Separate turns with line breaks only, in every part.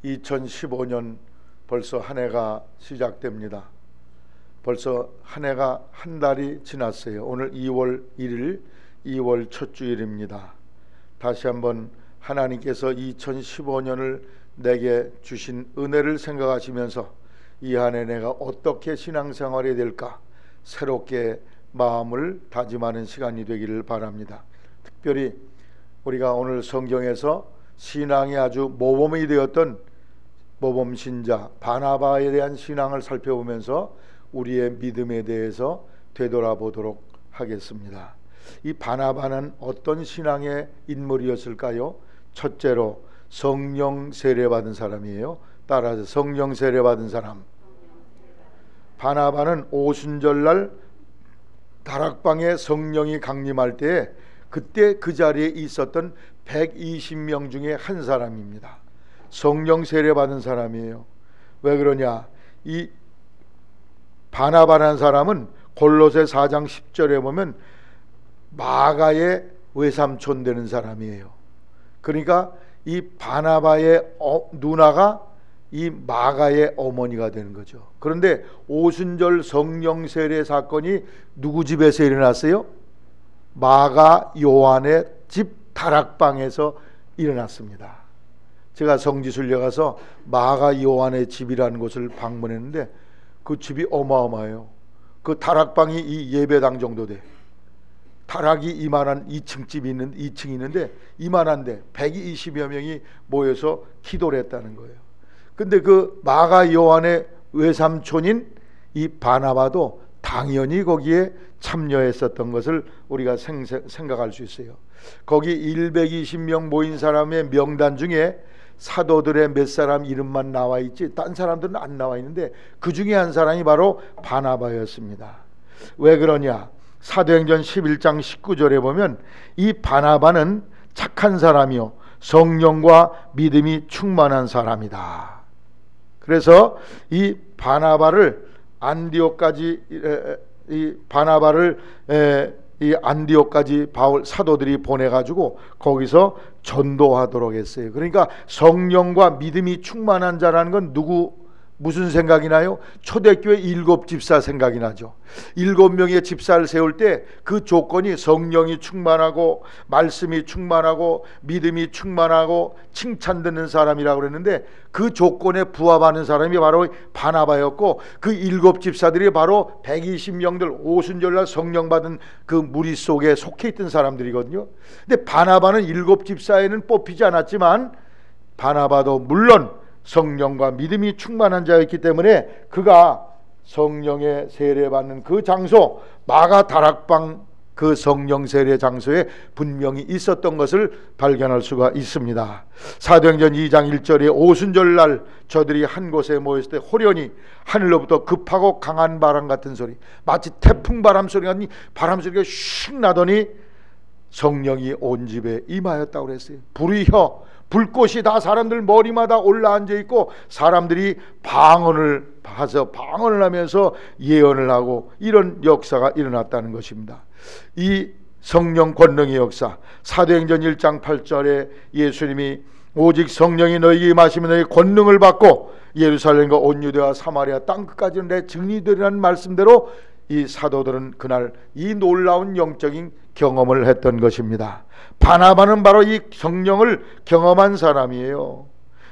2015년 벌써 한 해가 시작됩니다. 벌써 한 해가 한 달이 지났어요. 오늘 2월 1일 2월 첫 주일입니다. 다시 한번 하나님께서 2015년을 내게 주신 은혜를 생각하시면서 이 한 해 내가 어떻게 신앙생활이 될까 새롭게 마음을 다짐하는 시간이 되기를 바랍니다. 특별히 우리가 오늘 성경에서 신앙이 아주 모범이 되었던 모범신자 바나바에 대한 신앙을 살펴보면서 우리의 믿음에 대해서 되돌아보도록 하겠습니다. 이 바나바는 어떤 신앙의 인물이었을까요? 첫째로 성령 세례받은 사람이에요. 따라서 성령 세례받은 사람. 바나바는 오순절날 다락방에 성령이 강림할 때 그때 그 자리에 있었던 120명 중에 한 사람입니다. 성령 세례받은 사람이에요. 왜 그러냐? 이 바나바라는 사람은 골로새 4장 10절에 보면 마가의 외삼촌 되는 사람이에요. 그러니까 이 바나바의 누나가 이 마가의 어머니가 되는 거죠. 그런데 오순절 성령 세례 사건이 누구 집에서 일어났어요? 마가 요한의 집 다락방에서 일어났습니다. 제가 성지순례 가서 마가 요한의 집이라는 곳을 방문했는데 그 집이 어마어마해요. 그 다락방이 이 예배당 정도 돼. 다락이 이만한 2층 집이 있는 2층이 있는데 이만한데 120여 명이 모여서 기도를 했다는 거예요. 근데 그 마가 요한의 외삼촌인 이 바나바도 당연히 거기에 참여했었던 것을 우리가 생각할 수 있어요. 거기 120명 모인 사람의 명단 중에 사도들의 몇 사람 이름만 나와 있지 딴 사람들은 안 나와 있는데 그 중에 한 사람이 바로 바나바였습니다. 왜 그러냐? 사도행전 11장 19절에 보면 이 바나바는 착한 사람이요 성령과 믿음이 충만한 사람이다. 그래서 이 바나바를 안디옥까지 이 안디옥까지 바울 사도들이 보내가지고 거기서 전도하도록 했어요. 그러니까 성령과 믿음이 충만한 자라는 건 무슨 생각이 나요? 초대교회 7집사 생각이 나죠. 7명의 집사를 세울 때 그 조건이 성령이 충만하고 말씀이 충만하고 믿음이 충만하고 칭찬 듣는 사람이라고 그랬는데 그 조건에 부합하는 사람이 바로 바나바였고 그 7집사들이 바로 120명들 오순절날 성령 받은 그 무리 속에 속해 있던 사람들이거든요. 근데 바나바는 7집사에는 뽑히지 않았지만 바나바도 물론 성령과 믿음이 충만한 자였기 때문에 그가 성령의 세례받는 그 장소 마가 다락방 그 성령 세례 장소에 분명히 있었던 것을 발견할 수가 있습니다. 사도행전 2장 1절에 오순절날 저들이 한 곳에 모였을 때 호련히 하늘로부터 급하고 강한 바람 같은 소리 마치 태풍 바람 소리 같니 바람 소리가 슉 나더니 성령이 온 집에 임하였다고 그랬어요. 불이 불꽃이 다 사람들 머리마다 올라앉아 있고 사람들이 방언을 하면서 예언을 하고 이런 역사가 일어났다는 것입니다. 이 성령 권능의 역사 사도행전 1장 8절에 예수님이 오직 성령이 너희에게 임하시면 너희 권능을 받고 예루살렘과 온 유대와 사마리아 땅끝까지는 내 증인되리라는 말씀대로 이 사도들은 그날 이 놀라운 영적인 경험을 했던 것입니다. 바나바는 바로 이 성령을 경험한 사람이에요.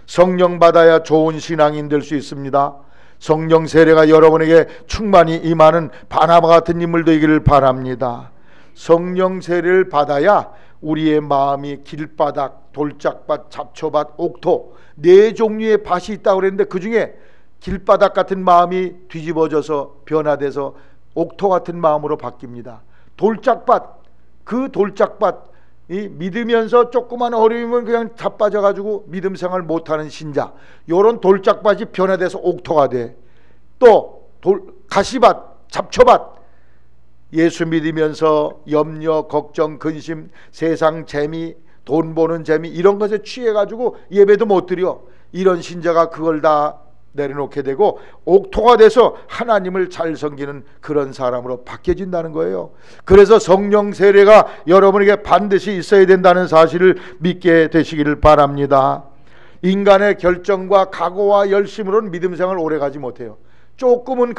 성령 받아야 좋은 신앙인 될 수 있습니다. 성령 세례가 여러분에게 충만히 임하는 바나바 같은 인물 되기를 바랍니다. 성령 세례를 받아야 우리의 마음이 길바닥, 돌짝밭, 잡초밭, 옥토 4종류의 밭이 있다고 그랬는데 그 중에 길바닥 같은 마음이 뒤집어져서 변화돼서 옥토 같은 마음으로 바뀝니다. 돌짝밭, 그 돌짝밭 믿으면서 조그만 어려움은 그냥 자빠져가지고 믿음 생활 못하는 신자 요런 돌짝밭이 변화돼서 옥토가 돼. 또 가시밭, 잡초밭 예수 믿으면서 염려, 걱정, 근심, 세상 재미, 돈 버는 재미 이런 것에 취해가지고 예배도 못 드려. 이런 신자가 그걸 다 내려놓게 되고 옥토가 돼서 하나님을 잘 섬기는 그런 사람으로 바뀌어진다는 거예요. 그래서 성령 세례가 여러분에게 반드시 있어야 된다는 사실을 믿게 되시기를 바랍니다. 인간의 결정과 각오와 열심으로는 믿음 생활 오래 가지 못해요. 조금은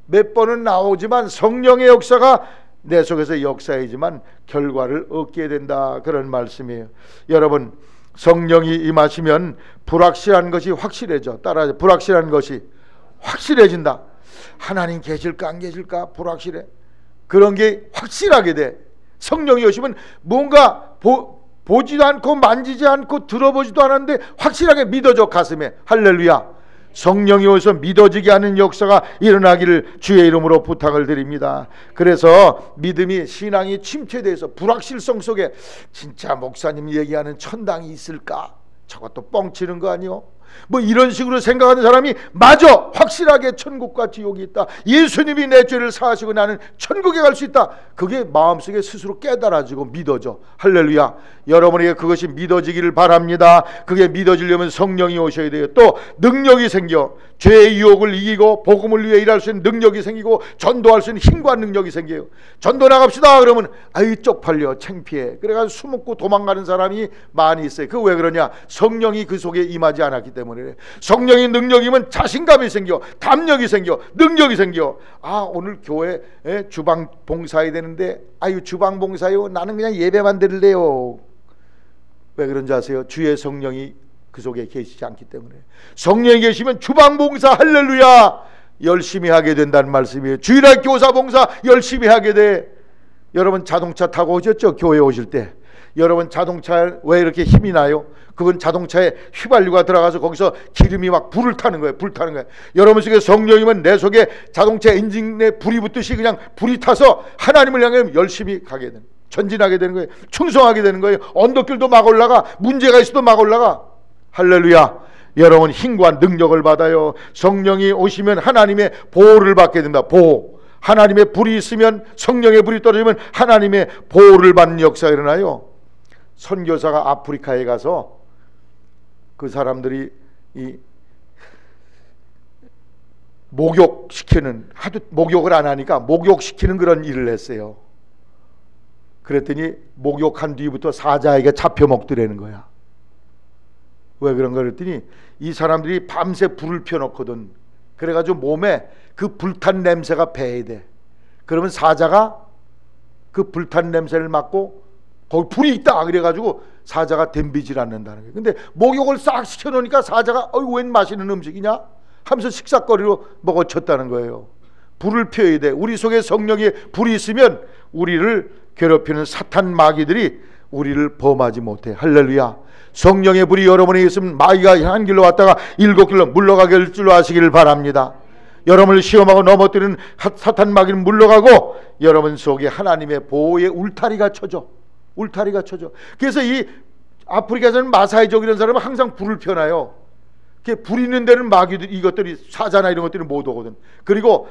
몇 번은 나오지만 성령의 역사가 내 속에서 역사이지만 결과를 얻게 된다, 그런 말씀이에요. 여러분, 성령이 임하시면 불확실한 것이 확실해져. 따라하죠. 불확실한 것이 확실해진다. 하나님 계실까 안 계실까 불확실해. 그런 게 확실하게 돼. 성령이 오시면 뭔가 보지도 않고 만지지 않고 들어보지도 않았는데 확실하게 믿어져, 가슴에. 할렐루야. 성령이 오셔서 믿어지게 하는 역사가 일어나기를 주의 이름으로 부탁을 드립니다. 그래서 믿음이, 신앙이 침체돼서 불확실성 속에 진짜 목사님 얘기하는 천당이 있을까? 저것도 뻥치는 거 아니요? 뭐 이런 식으로 생각하는 사람이 맞아, 확실하게 천국과 지옥이 있다, 예수님이 내 죄를 사하시고 나는 천국에 갈 수 있다, 그게 마음속에 스스로 깨달아지고 믿어져. 할렐루야. 여러분에게 그것이 믿어지기를 바랍니다. 그게 믿어지려면 성령이 오셔야 돼요. 또 능력이 생겨. 죄의 유혹을 이기고 복음을 위해 일할 수 있는 능력이 생기고 전도할 수 있는 힘과 능력이 생겨요. 전도 나갑시다 그러면 아이 쪽팔려, 창피해. 그래가지고 수묻고 도망가는 사람이 많이 있어요. 그 왜 그러냐? 성령이 그 속에 임하지 않았기 때문에. 성령의 능력이면 자신감이 생겨, 담력이 생겨, 능력이 생겨. 아, 오늘 교회 주방 봉사해야 되는데, 아유 주방 봉사요, 나는 그냥 예배만 드릴래요. 왜 그런지 아세요? 주의 성령이 그 속에 계시지 않기 때문에. 성령이 계시면 주방 봉사, 할렐루야, 열심히 하게 된다는 말씀이에요. 주일날 교사 봉사 열심히 하게 돼. 여러분 자동차 타고 오셨죠? 교회 오실 때 여러분 자동차에 왜 이렇게 힘이 나요? 그건 자동차에 휘발유가 들어가서 거기서 기름이 막 불을 타는 거예요. 불 타는 거예요. 여러분 속에 성령이면 내 속에 자동차 엔진에 불이 붙듯이 그냥 불이 타서 하나님을 향해 열심히 가게 되는, 전진하게 되는 거예요. 충성하게 되는 거예요. 언덕길도 막 올라가, 문제가 있어도 막 올라가. 할렐루야. 여러분 힘과 능력을 받아요. 성령이 오시면 하나님의 보호를 받게 된다. 보호. 하나님의 불이 있으면, 성령의 불이 떨어지면 하나님의 보호를 받는 역사가 일어나요. 선교사가 아프리카에 가서 그 사람들이 이 목욕시키는, 하도 목욕을 안 하니까 목욕시키는 그런 일을 했어요. 그랬더니 목욕한 뒤부터 사자에게 잡혀 먹더라는 거야. 왜 그런가 그랬더니 이 사람들이 밤새 불을 펴놓거든. 그래가지고 몸에 그 불탄 냄새가 배야 돼. 그러면 사자가 그 불탄 냄새를 맡고 거기 불이 있다 그래가지고 사자가 덤비질 않는다는 거예요. 근데 목욕을 싹 시켜놓으니까 사자가 웬 맛있는 음식이냐 하면서 식사거리로 먹어쳤다는 거예요. 불을 펴야 돼. 우리 속에 성령의 불이 있으면 우리를 괴롭히는 사탄 마귀들이 우리를 범하지 못해. 할렐루야. 성령의 불이 여러분에게 있으면 마귀가 한 길로 왔다가 7길로 물러가게 할 줄로 아시기를 바랍니다. 여러분을 시험하고 넘어뜨리는 사탄 마귀는 물러가고 여러분 속에 하나님의 보호의 울타리가 쳐져. 울타리가 쳐져. 그래서 이 아프리카에서는 마사이족 이런 사람은 항상 불을 펴놔요. 불 있는 데는 마귀들, 이것들이 사자나 이런 것들이 못 오거든. 그리고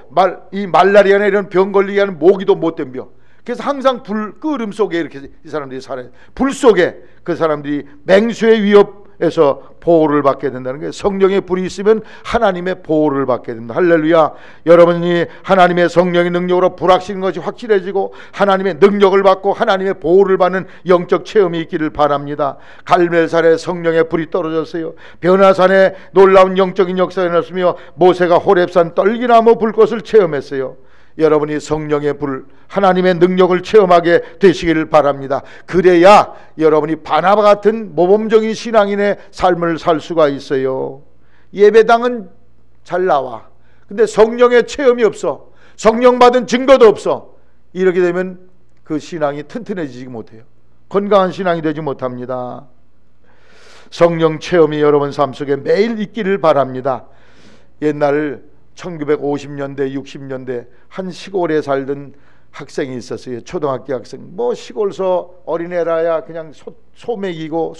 이 말라리아나 이런 병 걸리게 하는 모기도 못 덤벼. 그래서 항상 불 끄름 속에 이렇게 이 사람들이 살아요. 불 속에 그 사람들이 맹수의 위협에서 보호를 받게 된다는 거예요. 성령의 불이 있으면 하나님의 보호를 받게 된다. 할렐루야. 여러분이 하나님의 성령의 능력으로 불확실한 것이 확실해지고 하나님의 능력을 받고 하나님의 보호를 받는 영적 체험이 있기를 바랍니다. 갈멜산에 성령의 불이 떨어졌어요. 변화산에 놀라운 영적인 역사가 일어났으며 모세가 호렙산 떨기나무 불꽃을 체험했어요. 여러분이 성령의 불, 하나님의 능력을 체험하게 되시기를 바랍니다. 그래야 여러분이 바나바 같은 모범적인 신앙인의 삶을 살 수가 있어요. 예배당은 잘 나와. 근데 성령의 체험이 없어. 성령 받은 증거도 없어. 이렇게 되면 그 신앙이 튼튼해지지 못해요. 건강한 신앙이 되지 못합니다. 성령 체험이 여러분 삶 속에 매일 있기를 바랍니다. 옛날 1950년대 60년대 한 시골에 살던 학생이 있었어요. 초등학교 학생. 뭐 시골서 어린애라야 그냥 소 먹이고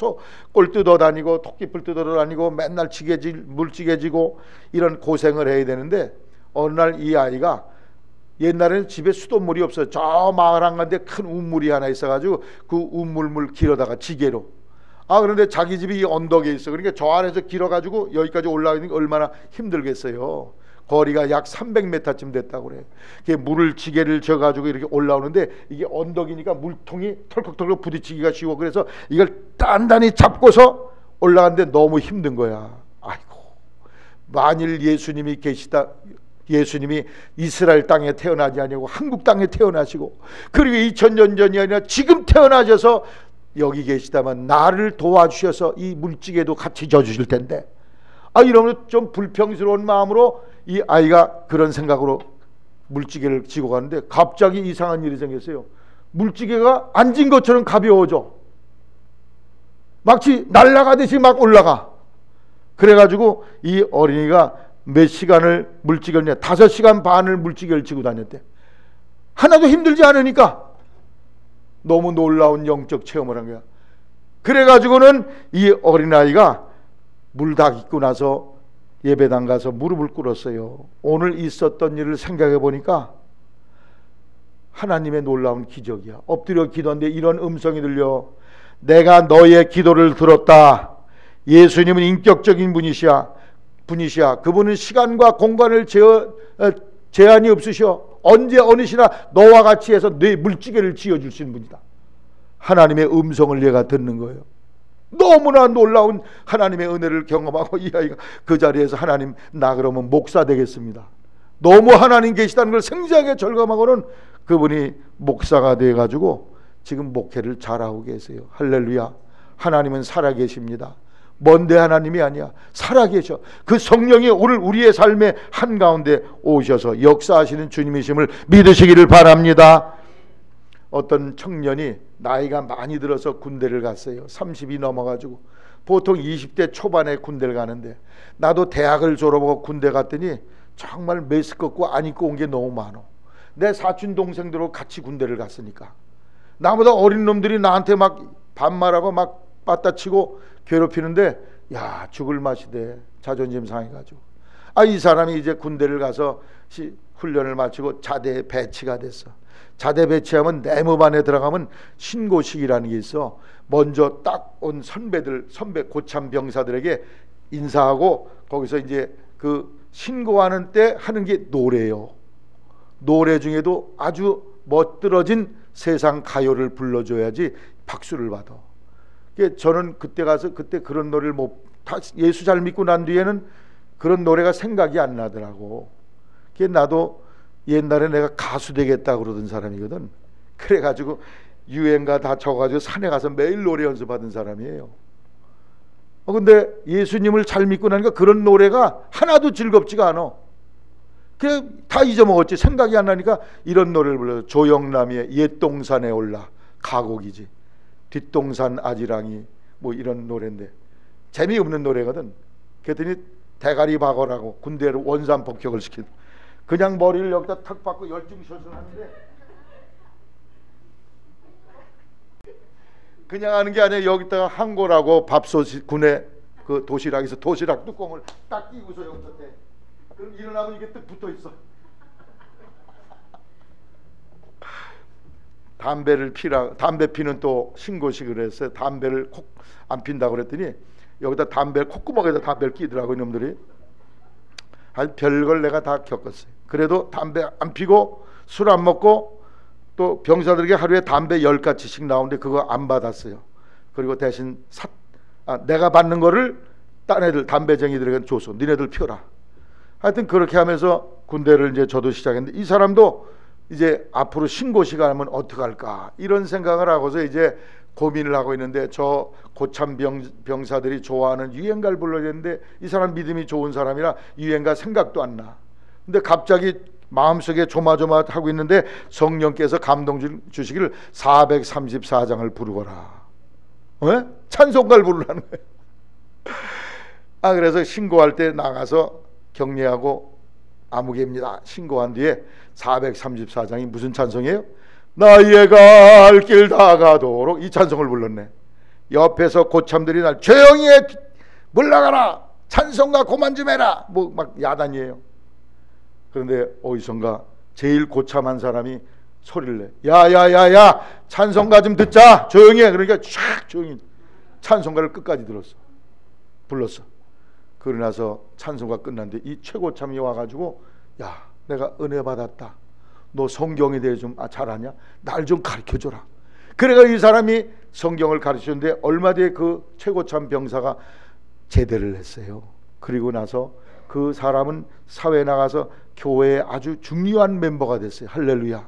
꼴 뜯어 다니고 토끼풀 뜯어 다니고 맨날 물찌개지고 이런 고생을 해야 되는데 어느 날 이 아이가, 옛날에는 집에 수돗물이 없어요. 저 마을 한가운데 큰 우물이 하나 있어가지고 그 우물물 길어다가 지게로, 그런데 자기 집이 이 언덕에 있어. 그러니까 저 안에서 길어가지고 여기까지 올라가는 게 얼마나 힘들겠어요. 거리가 약 300m쯤 됐다고 그래요. 물을 지게를 져가지고 이렇게 올라오는데 이게 언덕이니까 물통이 털컥털컥 부딪히기가 쉬워. 그래서 이걸 단단히 잡고서 올라갔는데 너무 힘든 거야. 아이고, 만일 예수님이 계시다, 예수님이 이스라엘 땅에 태어나지 아니고 한국 땅에 태어나시고, 그리고 2000년 전이 아니라 지금 태어나셔서 여기 계시다면 나를 도와주셔서 이 물찌개도 같이 져주실 텐데, 이러면 좀 불평스러운 마음으로 이 아이가 그런 생각으로 물찌개를 지고 가는데, 갑자기 이상한 일이 생겼어요. 물찌개가 앉은 것처럼 가벼워져. 마치 날아가듯이 막 올라가. 그래가지고 이 어린이가 몇 시간을 물찌개를, 5시간 반을 물찌개를 지고 다녔대. 하나도 힘들지 않으니까. 너무 놀라운 영적 체험을 한 거야. 그래가지고는 이 어린아이가 물 다 깃고 나서 예배당 가서 무릎을 꿇었어요. 오늘 있었던 일을 생각해 보니까 하나님의 놀라운 기적이야. 엎드려 기도하는데 이런 음성이 들려. 내가 너의 기도를 들었다. 예수님은 인격적인 분이시야. 그분은 시간과 공간을 제한이 없으셔. 언제 어느 시나 너와 같이 해서 내 물찌개를 지어줄 수 있는 분이다. 하나님의 음성을 얘가 듣는 거예요. 너무나 놀라운 하나님의 은혜를 경험하고 이 아이가 그 자리에서 하나님, 나 그러면 목사 되겠습니다. 너무 하나님 계시다는 걸 생생하게 절감하고는 그분이 목사가 돼가지고 지금 목회를 잘하고 계세요. 할렐루야. 하나님은 살아계십니다. 먼데 하나님이 아니야. 살아계셔. 그 성령이 오늘 우리의 삶의 한가운데 오셔서 역사하시는 주님이심을 믿으시기를 바랍니다. 어떤 청년이 나이가 많이 들어서 군대를 갔어요. 30이 넘어가지고. 보통 20대 초반에 군대를 가는데, 나도 대학을 졸업하고 군대 갔더니 정말 메스 걷고 안 입고 온 게 너무 많어. 내 사촌 동생들하고 같이 군대를 갔으니까 나보다 어린 놈들이 나한테 막 반말하고 막 빠따치고 괴롭히는데, 야, 죽을 맛이 돼. 자존심 상해가지고. 이 사람이 이제 군대를 가서 훈련을 마치고 자대에 배치가 됐어. 자대 배치하면 내무반에 들어가면 신고식이라는 게 있어. 먼저 딱 온 선배 고참 병사들에게 인사하고, 거기서 이제 그 신고하는 때 하는 게 노래요. 노래 중에도 아주 멋들어진 세상 가요를 불러줘야지 박수를 받아. 저는 그때 가서 그때 그런 노래를 예수 잘 믿고 난 뒤에는 그런 노래가 생각이 안 나더라고. 나도 옛날에 내가 가수 되겠다 그러던 사람이거든. 그래가지고 유행가 다 적어가지고 산에 가서 매일 노래 연습하던 사람이에요. 근데 예수님을 잘 믿고 나니까 그런 노래가 하나도 즐겁지가 않아. 다 잊어먹었지. 생각이 안 나니까 이런 노래를 불러요. 조영남의 옛동산에 올라, 가곡이지. 뒷동산 아지랑이, 뭐 이런 노래인데 재미없는 노래거든. 그랬더니 대가리 박어라고 군대로 원산 복격을 시킨. 그냥 머리를 여기다 탁 박고 열중샷을 하는데, 그냥 하는 게 아니라 여기다가 한골하고 밥솥, 군의 그 도시락에서 도시락 뚜껑을 딱 끼고서 여기다 대. 그럼 일어나면 이게 딱 붙어 있어. 담배 피는 또 신고식을 했어요. 담배를 안 핀다고 그랬더니 여기다 콧구멍에다 담배를 끼더라고 이놈들이. 아주 별걸 내가 다 겪었어요. 그래도 담배 안 피고 술 안 먹고, 또 병사들에게 하루에 담배 10가지씩 나오는데 그거 안 받았어요. 그리고 대신 내가 받는 거를 딴 애들 담배쟁이들에게 줬어. 니네들 피워라. 하여튼 그렇게 하면서 군대를 이제 저도 시작했는데, 이 사람도 이제 앞으로 신고식 하면 어떡할까 이런 생각을 하고서 이제 고민을 하고 있는데, 저 고참 병사들이 좋아하는 유행가를 불러야 되는데 이 사람 믿음이 좋은 사람이라 유행가 생각도 안 나. 근데 갑자기 마음속에 조마조마하고 있는데 성령께서 감동 주시기를 434장을 부르거라. 찬송가를 부르라는 거예요. 그래서 신고할 때 나가서 격려하고 아무개입니다. 신고한 뒤에 434장이 무슨 찬송이에요? 나의 갈 길 다가도록, 이 찬송을 불렀네. 옆에서 고참들이 날 조용히 해, 물러가라, 찬송가 그만 좀 해라, 뭐 막 야단이에요. 그런데 어디선가 제일 고참한 사람이 소리를 내. 야야야야, 찬송가 좀 듣자, 조용히 해. 그러니까 쫙 조용히 찬송가를 끝까지 불렀어. 그러고 나서 찬송가 끝났는데 이 최고참이 와가지고, 야, 내가 은혜 받았다. 너 성경에 대해 좀 잘 아냐? 날 좀 가르쳐줘라. 그래가 이 사람이 성경을 가르쳤는데 얼마 뒤에 그 최고참 병사가 제대를 했어요. 그리고 나서 그 사람은 사회에 나가서 교회의 아주 중요한 멤버가 됐어요. 할렐루야.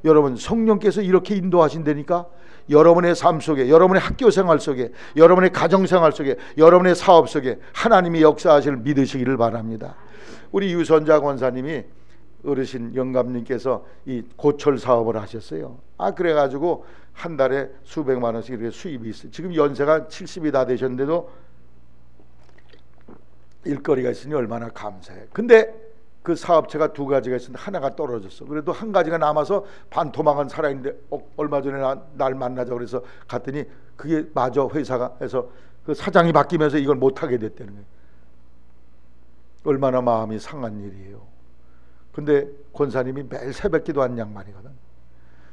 여러분, 성령께서 이렇게 인도하신다니까. 여러분의 삶 속에, 여러분의 학교 생활 속에, 여러분의 가정 생활 속에, 여러분의 사업 속에 하나님이 역사하실 믿으시기를 바랍니다. 우리 유선자 권사님이 어르신 영감님께서 이 고철 사업을 하셨어요. 그래가지고 한 달에 수백만 원씩 이렇게 수입이 있어요. 지금 연세가 70이 다 되셨는데도 일거리가 있으니 얼마나 감사해. 근데 그 사업체가 두 가지가 있었는데 하나가 떨어졌어. 그래도 한 가지가 남아서 반토막은 살아있는데 얼마 전에 날 만나자 그래서 갔더니 그게 마저 회사가 해서 그 사장이 바뀌면서 이걸 못하게 됐다는 거예요. 얼마나 마음이 상한 일이에요. 근데 권사님이 매일 새벽 기도한 양반이거든.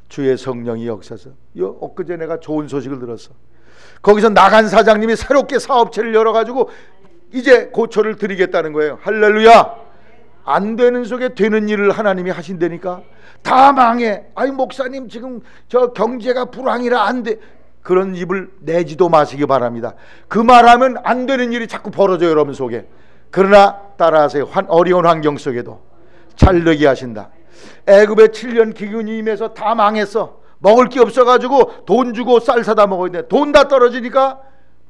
주의 성령이 역사서. 엊그제 내가 좋은 소식을 들었어. 거기서 나간 사장님이 새롭게 사업체를 열어가지고 이제 고초를 드리겠다는 거예요. 할렐루야. 안 되는 속에 되는 일을 하나님이 하신다니까. 다 망해. 아이 목사님 지금 저 경제가 불황이라 안 돼. 그런 입을 내지도 마시기 바랍니다. 그 말하면 안 되는 일이 자꾸 벌어져요, 여러분 속에. 그러나 따라하세요. 어려운 환경 속에도 잘 되게 하신다. 애굽에 7년 기근이 임해서 다 망했어. 먹을 게 없어가지고 돈 주고 쌀 사다 먹어야 돼. 돈 다 떨어지니까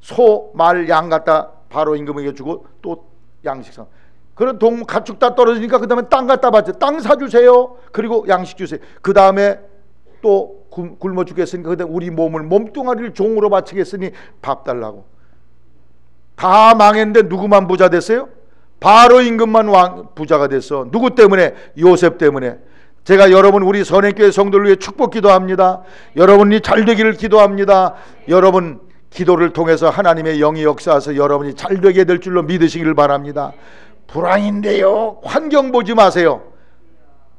소, 말, 양 갖다 바로 임금에게 주고 또 양식상. 그런 가축 다 떨어지니까 그 다음에 땅 갖다 받죠. 땅 사주세요. 그리고 양식 주세요. 그 다음에 또 굶어 죽겠으니까 그다음에 우리 몸뚱아리를 종으로 바치겠으니 밥 달라고. 다 망했는데 누구만 부자 됐어요? 바로 임금만 부자가 됐어. 누구 때문에? 요셉 때문에. 제가 여러분 우리 선행교회 성도를 위해 축복 기도합니다. 여러분이 잘 되기를 기도합니다. 여러분 기도를 통해서 하나님의 영이 역사해서 여러분이 잘 되게 될 줄로 믿으시기를 바랍니다. 불황인데요, 환경 보지 마세요.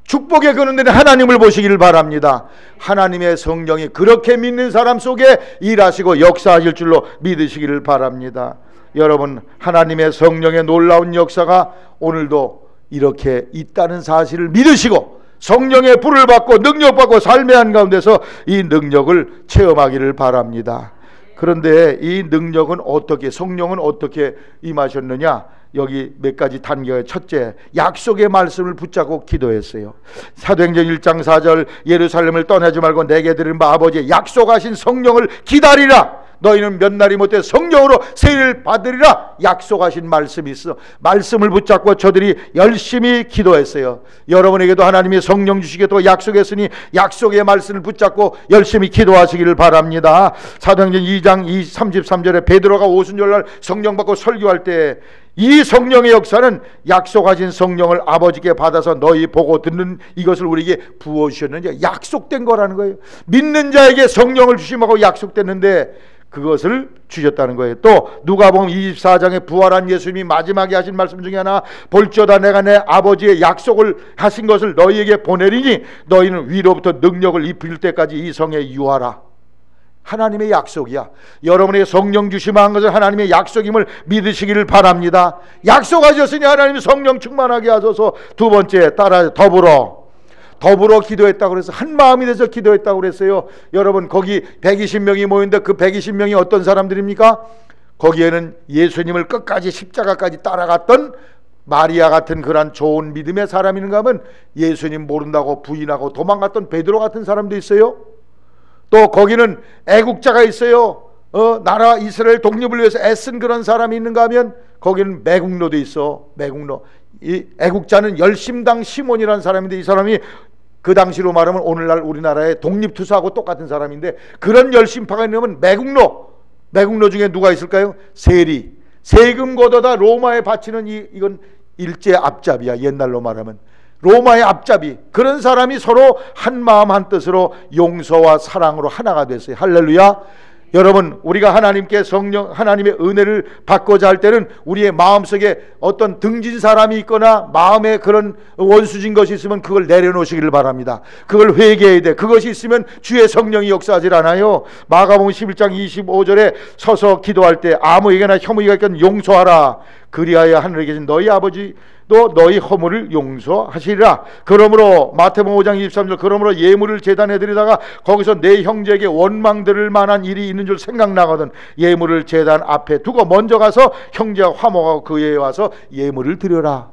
축복에 거는 데는 하나님을 보시기를 바랍니다. 하나님의 성령이 그렇게 믿는 사람 속에 일하시고 역사하실 줄로 믿으시기를 바랍니다. 여러분, 하나님의 성령의 놀라운 역사가 오늘도 이렇게 있다는 사실을 믿으시고 성령의 불을 받고 능력받고 삶의 한가운데서 이 능력을 체험하기를 바랍니다. 그런데 이 능력은 어떻게, 성령은 어떻게 임하셨느냐? 여기 몇 가지 단계가, 첫째, 약속의 말씀을 붙잡고 기도했어요. 사도행전 1장 4절 예루살렘을 떠나지 말고 내게 들은 바 아버지의 약속하신 성령을 기다리라. 너희는 몇 날이 못해 성령으로 세례를 받으리라. 약속하신 말씀이 있어. 말씀을 붙잡고 저들이 열심히 기도했어요. 여러분에게도 하나님이 성령 주시겠다고 약속했으니 약속의 말씀을 붙잡고 열심히 기도하시기를 바랍니다. 사도행전 2장 33절에 베드로가 오순절날 성령 받고 설교할 때 이 성령의 역사는 약속하신 성령을 아버지께 받아서 너희 보고 듣는 이것을 우리에게 부어주셨는지 약속된 거라는 거예요. 믿는 자에게 성령을 주심하고 약속됐는데 그것을 주셨다는 거예요. 또 누가복음 24장에 부활한 예수님이 마지막에 하신 말씀 중에 하나, 볼지어다 내가 내 아버지의 약속을 하신 것을 너희에게 보내리니 너희는 위로부터 능력을 입힐 때까지 이 성에 유하라. 하나님의 약속이야. 여러분에게 성령 주심한 것은 하나님의 약속임을 믿으시기를 바랍니다. 약속하셨으니 하나님이 성령 충만하게 하소서. 두 번째, 따라 더불어 기도했다고 그래서 한 마음이 돼서 기도했다고 그랬어요. 여러분, 거기 120명이 모였는데 그 120명이 어떤 사람들입니까? 거기에는 예수님을 끝까지 십자가까지 따라갔던 마리아 같은 그런 좋은 믿음의 사람이 있는가 하면 예수님 모른다고 부인하고 도망갔던 베드로 같은 사람도 있어요. 또 거기는 애국자가 있어요. 나라 이스라엘 독립을 위해서 애쓴 그런 사람이 있는가 하면 거기는 매국노도 있어. 매국노. 이 애국자는 열심당 시몬이라는 사람인데 이 사람이 그 당시로 말하면 오늘날 우리나라의 독립투사하고 똑같은 사람인데 그런 열심파가 있으면 매국노 중에 누가 있을까요? 세리. 세금 걷어다 로마에 바치는 이건 일제 앞잡이야. 옛날로 말하면 로마의 앞잡이. 그런 사람이 서로 한 마음 한 뜻으로 용서와 사랑으로 하나가 됐어요. 할렐루야. 여러분, 우리가 하나님께 하나님의 은혜를 받고자 할 때는 우리의 마음속에 어떤 등진 사람이 있거나 마음에 그런 원수진 것이 있으면 그걸 내려놓으시기를 바랍니다. 그걸 회개해야 돼. 그것이 있으면 주의 성령이 역사하질 않아요. 마가복음 11장 25절에 서서 기도할 때 아무에게나 혐의가 있건 용서하라. 그리하여 하늘에 계신 너희 아버지 또 너희 허물을 용서하시리라. 그러므로 마태복음 5장 23절 그러므로 예물을 제단에 드리다가 거기서 내 형제에게 원망 들을 만한 일이 있는 줄 생각나거든 예물을 제단 앞에 두고 먼저 가서 형제와 화목하고 그에 와서 예물을 드려라.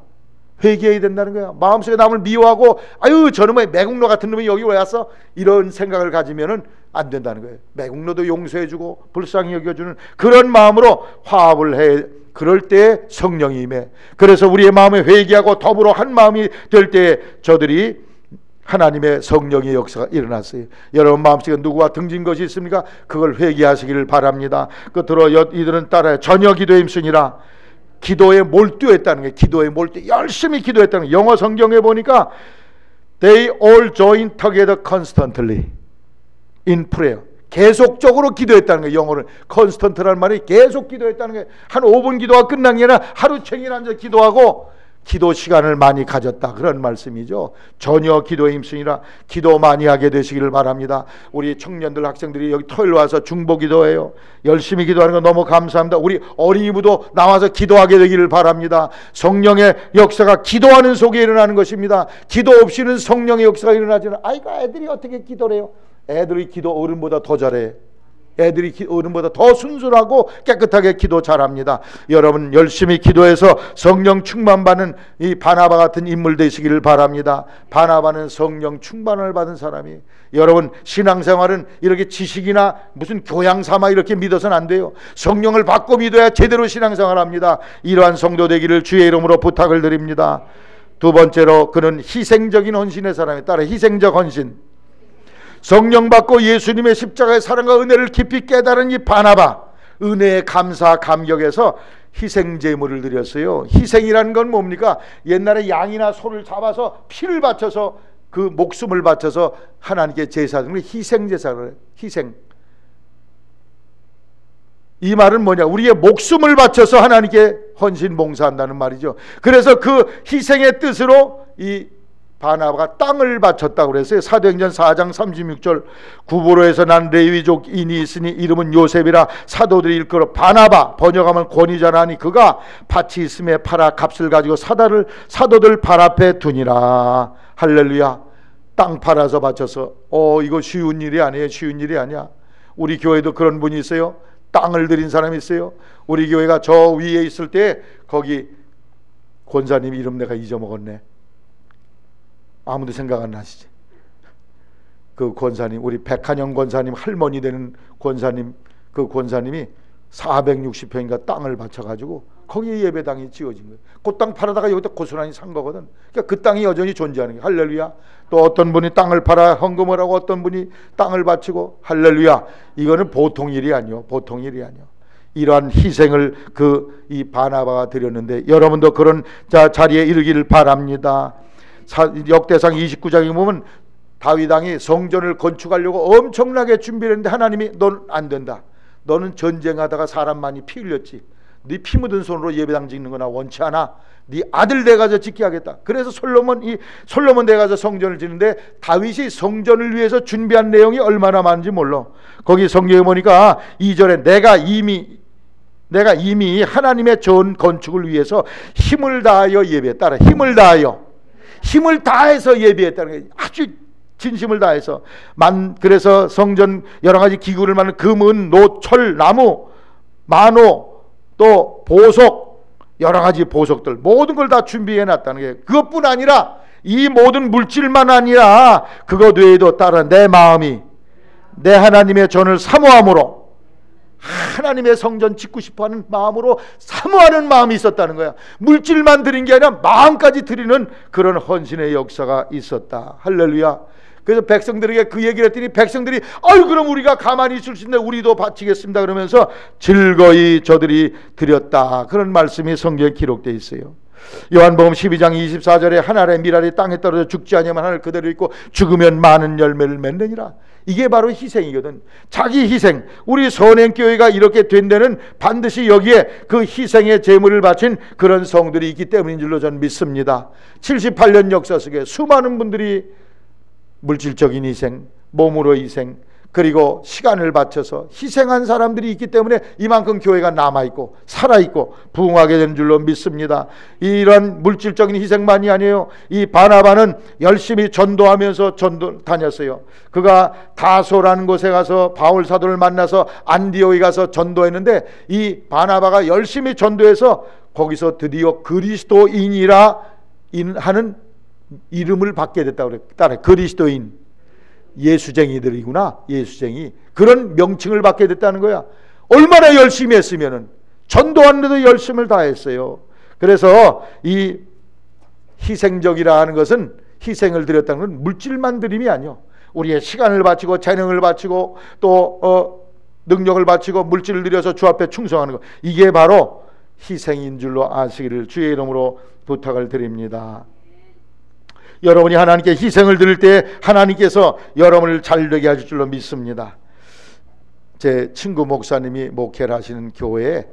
회개해야 된다는 거야. 마음속에 남을 미워하고 아유 저놈의 매국노 같은 놈이 여기 왜 왔어? 이런 생각을 가지면은 안 된다는 거예요. 매국노도 용서해주고 불쌍히 여겨주는 그런 마음으로 화합을 해. 그럴 때 성령이 임해. 그래서 우리의 마음에 회개하고 더불어 한 마음이 될 때 저들이 하나님의 성령의 역사가 일어났어요. 여러분 마음속에 누구와 등진 것이 있습니까? 그걸 회개하시기를 바랍니다. 끝으로 이들은 따라요. 전혀 기도에 힘쓰니라. 기도에 몰두했다는 게 기도에 몰두 열심히 기도했다는 게 영어 성경에 보니까 They all joined together constantly in prayer. 계속적으로 기도했다는 거예요. 영어는 constant라는 말이 계속 기도했다는 거예요. 한 5분 기도가 끝난 게 아니라 하루 종일 앉아 기도하고 기도 시간을 많이 가졌다 그런 말씀이죠. 전혀 기도에 힘쓰니라. 기도 많이 하게 되시기를 바랍니다. 우리 청년들 학생들이 여기 토요일 와서 중보 기도해요. 열심히 기도하는 거 너무 감사합니다. 우리 어린이부도 나와서 기도하게 되기를 바랍니다. 성령의 역사가 기도하는 속에 일어나는 것입니다. 기도 없이는 성령의 역사가 일어나지는 아이가 애들이 어떻게 기도를 해요? 애들이 기도 어른보다 더 잘해. 애들이 어른보다 더 순수하고 깨끗하게 기도 잘합니다. 여러분 열심히 기도해서 성령 충만받는 이 바나바 같은 인물 되시기를 바랍니다. 바나바는 성령 충만을 받은 사람이. 여러분 신앙생활은 이렇게 지식이나 무슨 교양 삼아 이렇게 믿어서는 안 돼요. 성령을 받고 믿어야 제대로 신앙생활합니다. 이러한 성도 되기를 주의 이름으로 부탁을 드립니다. 두 번째로 그는 희생적인 헌신의 사람이 따라 희생적 헌신. 성령 받고 예수님의 십자가의 사랑과 은혜를 깊이 깨달은 이 바나바 은혜의 감사 감격에서 희생 제물을 드렸어요. 희생이라는 건 뭡니까? 옛날에 양이나 소를 잡아서 피를 바쳐서 그 목숨을 바쳐서 하나님께 제사하는 걸 희생 제사를 해요. 희생. 이 말은 뭐냐? 우리의 목숨을 바쳐서 하나님께 헌신 봉사한다는 말이죠. 그래서 그 희생의 뜻으로 이 바나바가 땅을 바쳤다고 그랬어요. 사도행전 4장 36절 구보로에서 난 레위족인이 있으니 이름은 요셉이라 사도들이 일컬어 바나바 번역하면 권위자라니 그가 밭이 있음에 팔아 값을 가지고 사도들 발 앞에 두니라. 할렐루야. 땅 팔아서 바쳐서 이거 쉬운 일이 아니에요. 쉬운 일이 아니야. 우리 교회도 그런 분이 있어요. 땅을 드린 사람이 있어요. 우리 교회가 저 위에 있을 때 거기 권사님 이름 내가 잊어먹었네. 아무도 생각 안 나시지? 그 권사님 우리 백한영 권사님 할머니 되는 권사님 그 권사님이 460평인가 땅을 바쳐가지고 거기에 예배당이 지어진 거예요. 그 땅 팔아다가 여기다 고스란히 산 거거든. 그러니까 그 땅이 여전히 존재하는 거예요. 할렐루야. 또 어떤 분이 땅을 팔아 헌금을 하고 어떤 분이 땅을 바치고 할렐루야. 이거는 보통 일이 아니요. 보통 일이 아니요. 이러한 희생을 이 바나바가 드렸는데 여러분도 그런 자리에 이르기를 바랍니다. 역대상 29장에 보면 다윗 왕이 성전을 건축하려고 엄청나게 준비를 했는데 하나님이 넌 안 된다. 너는 전쟁하다가 사람 많이 피 흘렸지. 네 피 묻은 손으로 예배당 짓는 거나 원치 않아. 네 아들 내가서 짓게 하겠다. 그래서 솔로몬 내가서 성전을 짓는데 다윗이 성전을 위해서 준비한 내용이 얼마나 많은지 몰라. 거기 성경에 보니까 2절에 내가 이미 하나님의 전 건축을 위해서 힘을 다하여 예배했다. 힘을 다해서 예배했다는 게 아주 진심을 다해서 그래서 성전 여러 가지 기구를 만든 금은 노, 철, 나무, 만호 또 보석 여러 가지 보석들 모든 걸 다 준비해 놨다는 게 그것뿐 아니라 이 모든 물질만 아니라 그것 외에도 따른 내 마음이 내 하나님의 전을 사모함으로 하나님의 성전 짓고 싶어하는 마음으로 사모하는 마음이 있었다는 거야. 물질만 드린 게 아니라 마음까지 드리는 그런 헌신의 역사가 있었다. 할렐루야. 그래서 백성들에게 그 얘기를 했더니 백성들이 그럼 우리가 가만히 있을 수 있는데 우리도 바치겠습니다 그러면서 즐거이 저들이 드렸다. 그런 말씀이 성경에 기록되어 있어요. 요한복음 12장 24절에 한 알의 밀알이 땅에 떨어져 죽지 아니하면 하늘 그대로 있고 죽으면 많은 열매를 맺느니라. 이게 바로 희생이거든. 자기 희생. 우리 선행교회가 이렇게 된 데는 반드시 여기에 그 희생의 제물을 바친 그런 성들이 있기 때문인 줄로 저는 믿습니다. 78년 역사 속에 수많은 분들이 물질적인 희생, 몸으로 희생, 그리고 시간을 바쳐서 희생한 사람들이 있기 때문에 이만큼 교회가 남아있고 살아있고 부흥하게 된 줄로 믿습니다. 이런 물질적인 희생만이 아니에요. 이 바나바는 열심히 전도하면서 전도 다녔어요. 그가 다소라는 곳에 가서 바울 사도를 만나서 안디옥에 가서 전도했는데, 이 바나바가 열심히 전도해서 거기서 드디어 그리스도인이라 하는 이름을 받게 됐다고 그래요. 따라 그리스도인, 예수쟁이들이구나, 예수쟁이, 그런 명칭을 받게 됐다는 거야. 얼마나 열심히 했으면은, 전도하는데도 열심을 다했어요. 그래서 이 희생적이라 하는 것은, 희생을 드렸다는 건 물질만 드림이 아니요, 우리의 시간을 바치고 재능을 바치고 또 능력을 바치고 물질을 들여서 주 앞에 충성하는 것, 이게 바로 희생인 줄로 아시기를 주의 이름으로 부탁을 드립니다. 여러분이 하나님께 희생을 드릴 때 하나님께서 여러분을 잘되게 하실 줄로 믿습니다. 제 친구 목사님이 목회를 하시는 교회에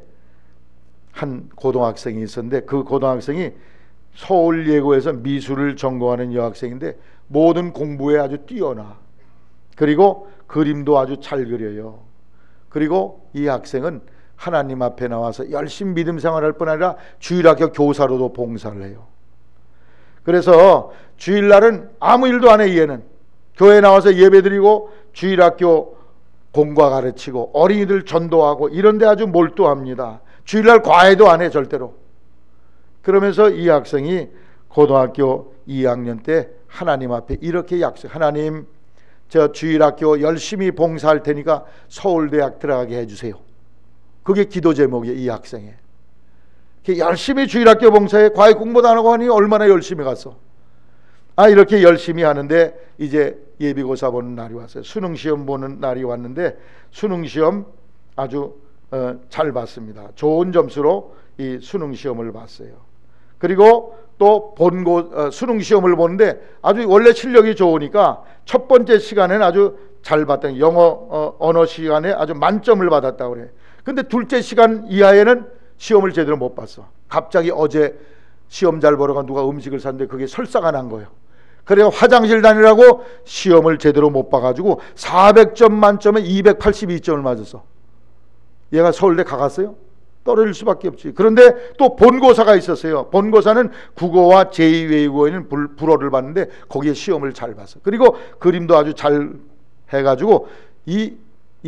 한 고등학생이 있었는데, 그 고등학생이 서울예고에서 미술을 전공하는 여학생인데 모든 공부에 아주 뛰어나, 그리고 그림도 아주 잘 그려요. 그리고 이 학생은 하나님 앞에 나와서 열심히 믿음 생활할 뿐 아니라 주일학교 교사로도 봉사를 해요. 그래서 주일날은 아무 일도 안 해. 얘는 교회에 나와서 예배드리고 주일학교 공과 가르치고 어린이들 전도하고 이런 데 아주 몰두합니다. 주일날 과외도 안 해, 절대로. 그러면서 이 학생이 고등학교 2학년 때 하나님 앞에 이렇게 약속, 하나님, 저 주일학교 열심히 봉사할 테니까 서울대학 들어가게 해주세요. 그게 기도 제목이에요, 이 학생의. 열심히 주일학교 봉사에 과외 공부도 안 하고 하니 얼마나 열심히 갔어. 이렇게 열심히 하는데 이제 예비고사 보는 날이 왔어요. 수능시험 보는 날이 왔는데 수능시험 아주 잘 봤습니다. 좋은 점수로 이 수능시험을 봤어요. 그리고 또 수능시험을 보는데 아주 원래 실력이 좋으니까 첫 번째 시간에는 아주 잘 봤다. 영어 언어 시간에 아주 만점을 받았다고 그래. 근데 둘째 시간 이하에는 시험을 제대로 못 봤어. 갑자기 어제 시험 잘 보러 간 누가 음식을 샀는데 그게 설사가 난 거예요. 그래서 화장실 다니라고 시험을 제대로 못 봐가지고 400점 만점에 282점을 맞았어. 얘가 서울대 가갔어요? 떨어질 수밖에 없지. 그런데 또 본고사가 있었어요. 본고사는 국어와 제2외국어에는 불어를 봤는데 거기에 시험을 잘 봤어. 그리고 그림도 아주 잘 해가지고 이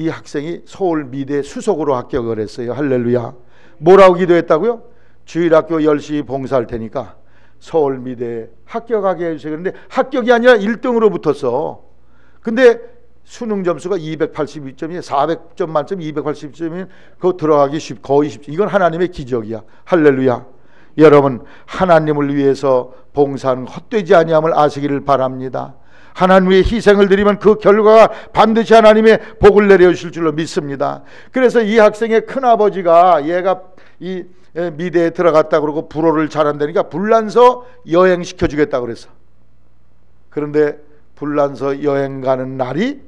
학생이 서울미대 수석으로 합격을 했어요. 할렐루야. 뭐라고 기도했다고요? 주일학교 열심히 봉사할 테니까 서울미대에 합격하게 해주세요. 그런데 합격이 아니라 1등으로 붙었어. 근데 수능 점수가 282점이에요. 400점 만점 282점이면 그거 들어가기 거의 쉽지. 이건 하나님의 기적이야. 할렐루야. 여러분, 하나님을 위해서 봉사는 헛되지 아니함을 아시기를 바랍니다. 하나님 위해 희생을 드리면 그 결과가 반드시 하나님의 복을 내려주실 줄로 믿습니다. 그래서 이 학생의 큰아버지가 얘가 이 미대에 들어갔다 그러고 불어를 잘한다니까 불란서 여행시켜 주겠다 그랬어. 그런데 불란서 여행 가는 날이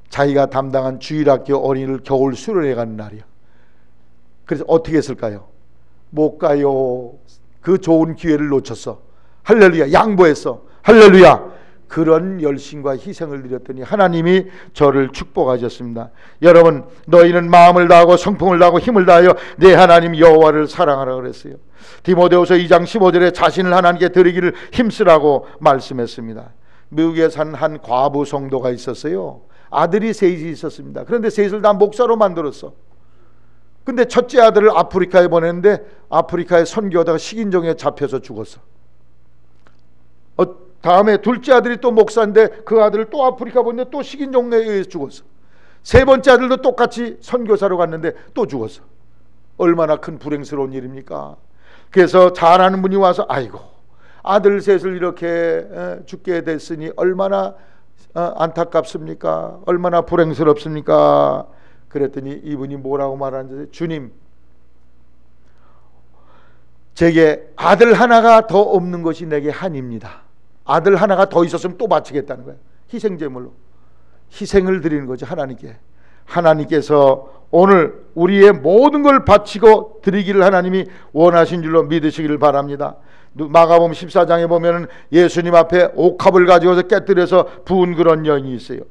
자기가 담당한 주일학교 어린이를 겨울 수련회 가는 날이야. 그래서 어떻게 했을까요? 못 가요. 그 좋은 기회를 놓쳤어. 할렐루야. 양보했어. 할렐루야. 그런 열심과 희생을 드렸더니 하나님이 저를 축복하셨습니다. 여러분, 너희는 마음을 다하고 성품을 다하고 힘을 다하여 내 하나님 여호와를 사랑하라 그랬어요. 디모데후서 2장 15절에 자신을 하나님께 드리기를 힘쓰라고 말씀했습니다. 미국에 산 한 과부 성도가 있었어요. 아들이 셋이 있었습니다. 그런데 셋을 다 목사로 만들었어. 근데 첫째 아들을 아프리카에 보냈는데 아프리카에 선교하다가 식인종에 잡혀서 죽었어. 다음에 둘째 아들이 또 목사인데 그 아들을 또 아프리카 보냈는데 또 식인종에 의해서 죽었어. 세 번째 아들도 똑같이 선교사로 갔는데 또 죽었어. 얼마나 큰 불행스러운 일입니까? 그래서 잘 아는 분이 와서 아이고 아들 셋을 이렇게 죽게 됐으니 얼마나 안타깝습니까? 얼마나 불행스럽습니까? 그랬더니 이분이 뭐라고 말하는지, 주님, 제게 아들 하나가 더 없는 것이 내게 한입니다. 아들 하나가 더 있었으면 또 바치겠다는 거예요. 희생제물로 희생을 드리는 거죠. 하나님께. 하나님께서 오늘 우리의 모든 걸 바치고 드리기를 하나님이 원하신 줄로 믿으시기를 바랍니다. 마가복음 14장에 보면은 예수님 앞에 옥합을 가지고서 깨뜨려서 부은 그런 여인이 있어요.